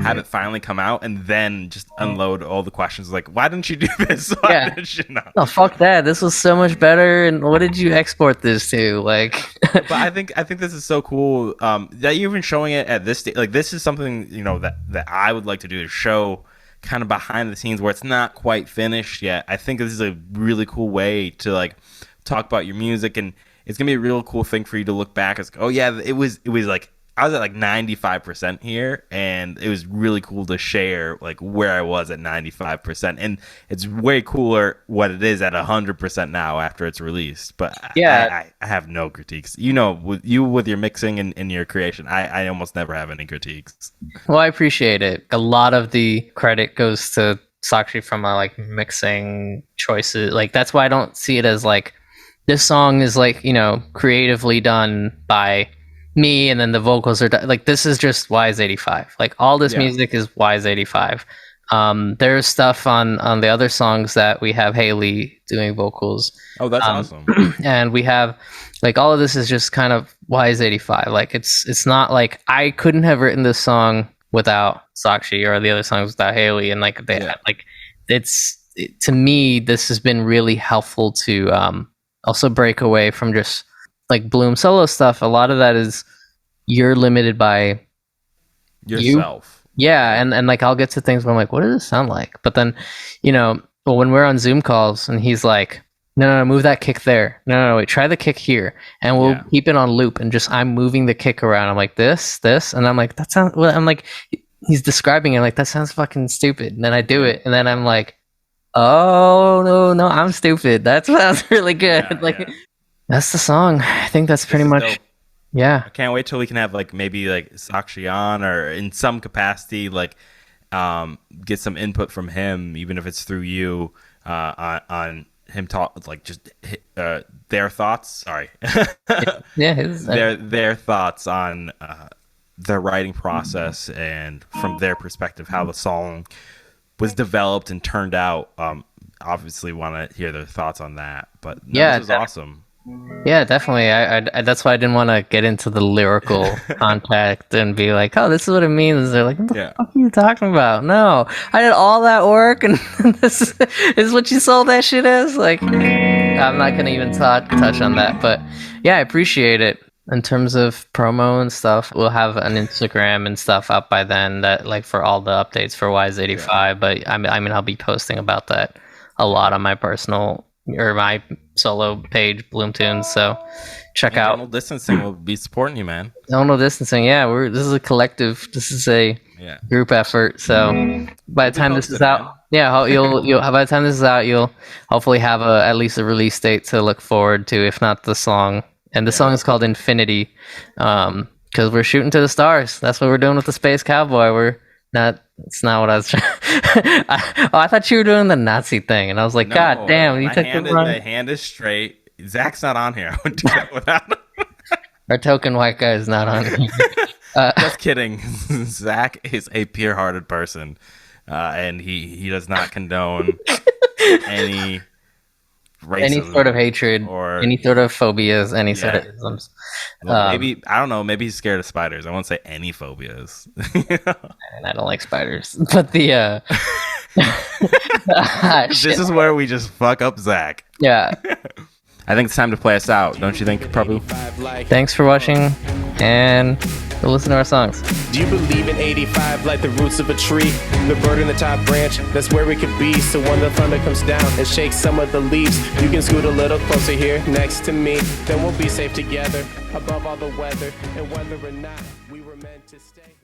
have it finally come out and then just unload all the questions like why didn't you do this? Why didn't you not? Oh fuck that! This was so much better. And what did you export this to? Like, but I think this is so cool that you're even showing it at this stage. Like this is something that I would like to do to show kind of behind the scenes where it's not quite finished yet. I think this is a really cool way to like talk about your music and. It's gonna be a real cool thing for you to look back. It's oh yeah, it was like I was at like 95% here, and it was really cool to share like where I was at 95%, and it's way cooler what it is at 100% now after it's released. But I have no critiques. With your mixing and your creation, I almost never have any critiques. Well, I appreciate it. A lot of the credit goes to Sakshi from my like mixing choices. Like that's why I don't see it as like. This song is like, creatively done by me and then the vocals are like, this is just Wise85. Like all this music is Wise85. There's stuff on the other songs that we have Haley doing vocals. Oh, that's awesome. And we have like, all of this is just kind of Wise85. Like it's not like I couldn't have written this song without Sakshi or the other songs without Haley. And like, to me, this has been really helpful to, also break away from just like Bhloom solo stuff. A lot of that is you're limited by yourself. Yeah, and like I'll get to things where I'm like, what does this sound like? But then, when we're on Zoom calls and he's like, no, move that kick there. No, wait, try the kick here, and we'll keep it on loop. And just I'm moving the kick around. I'm like this, and I'm like that sounds. Well, I'm like he's describing it like that sounds fucking stupid. And then I do it, and then I'm like. Oh no, I'm stupid. That sounds really good. That's the song. I think that's pretty much dope. Yeah. I can't wait till we can have like maybe like Sakshi on or in some capacity like get some input from him, even if it's through you on him talk like just their thoughts. Sorry. Their thoughts on their writing process and from their perspective how the song was developed and turned out. Obviously want to hear their thoughts on that, but this is awesome. Yeah, definitely. I that's why I didn't want to get into the lyrical contact and be like, oh, this is what it means. They're like, what the fuck are you talking about? No, I did all that work and this is what you sold that shit as? Like, I'm not going to even touch on that, but yeah, I appreciate it. In terms of promo and stuff, we'll have an Instagram and stuff up by then that like for all the updates for Wise85. But I mean, I'll be posting about that a lot on my personal or my solo page, Bhloom Tunes. So check out. Tonal Distancing will be supporting you, man. Tonal Distancing, yeah. This is a collective. This is a group effort. So by the time this is out, you'll by the time this is out, you'll hopefully have at least a release date to look forward to, if not the song. And the song is called Infinity, because we're shooting to the stars. That's what we're doing with the Space Cowboy. It's not what I was trying. I thought you were doing the Nazi thing, and I was like, God damn, you took the wrong. My hand is straight. Zach's not on here. I wouldn't do that without him. Our token white guy is not on here. Just kidding. Zach is a pure-hearted person, and he does not condone any racism, any sort of hatred, or any sort of phobias, any sort of isms. Well, maybe I don't know. Maybe he's scared of spiders. I won't say any phobias. And I don't like spiders. But the this is where we just fuck up Zach. Yeah. I think it's time to play us out. Don't you think, Prabhu? Thanks for watching, and go listen to our songs. Do you believe in 85 like the roots of a tree? The bird in the top branch, that's where we could be. So when the thunder comes down and shakes some of the leaves, you can scoot a little closer here next to me. Then we'll be safe together above all the weather and whether or not we were meant to stay.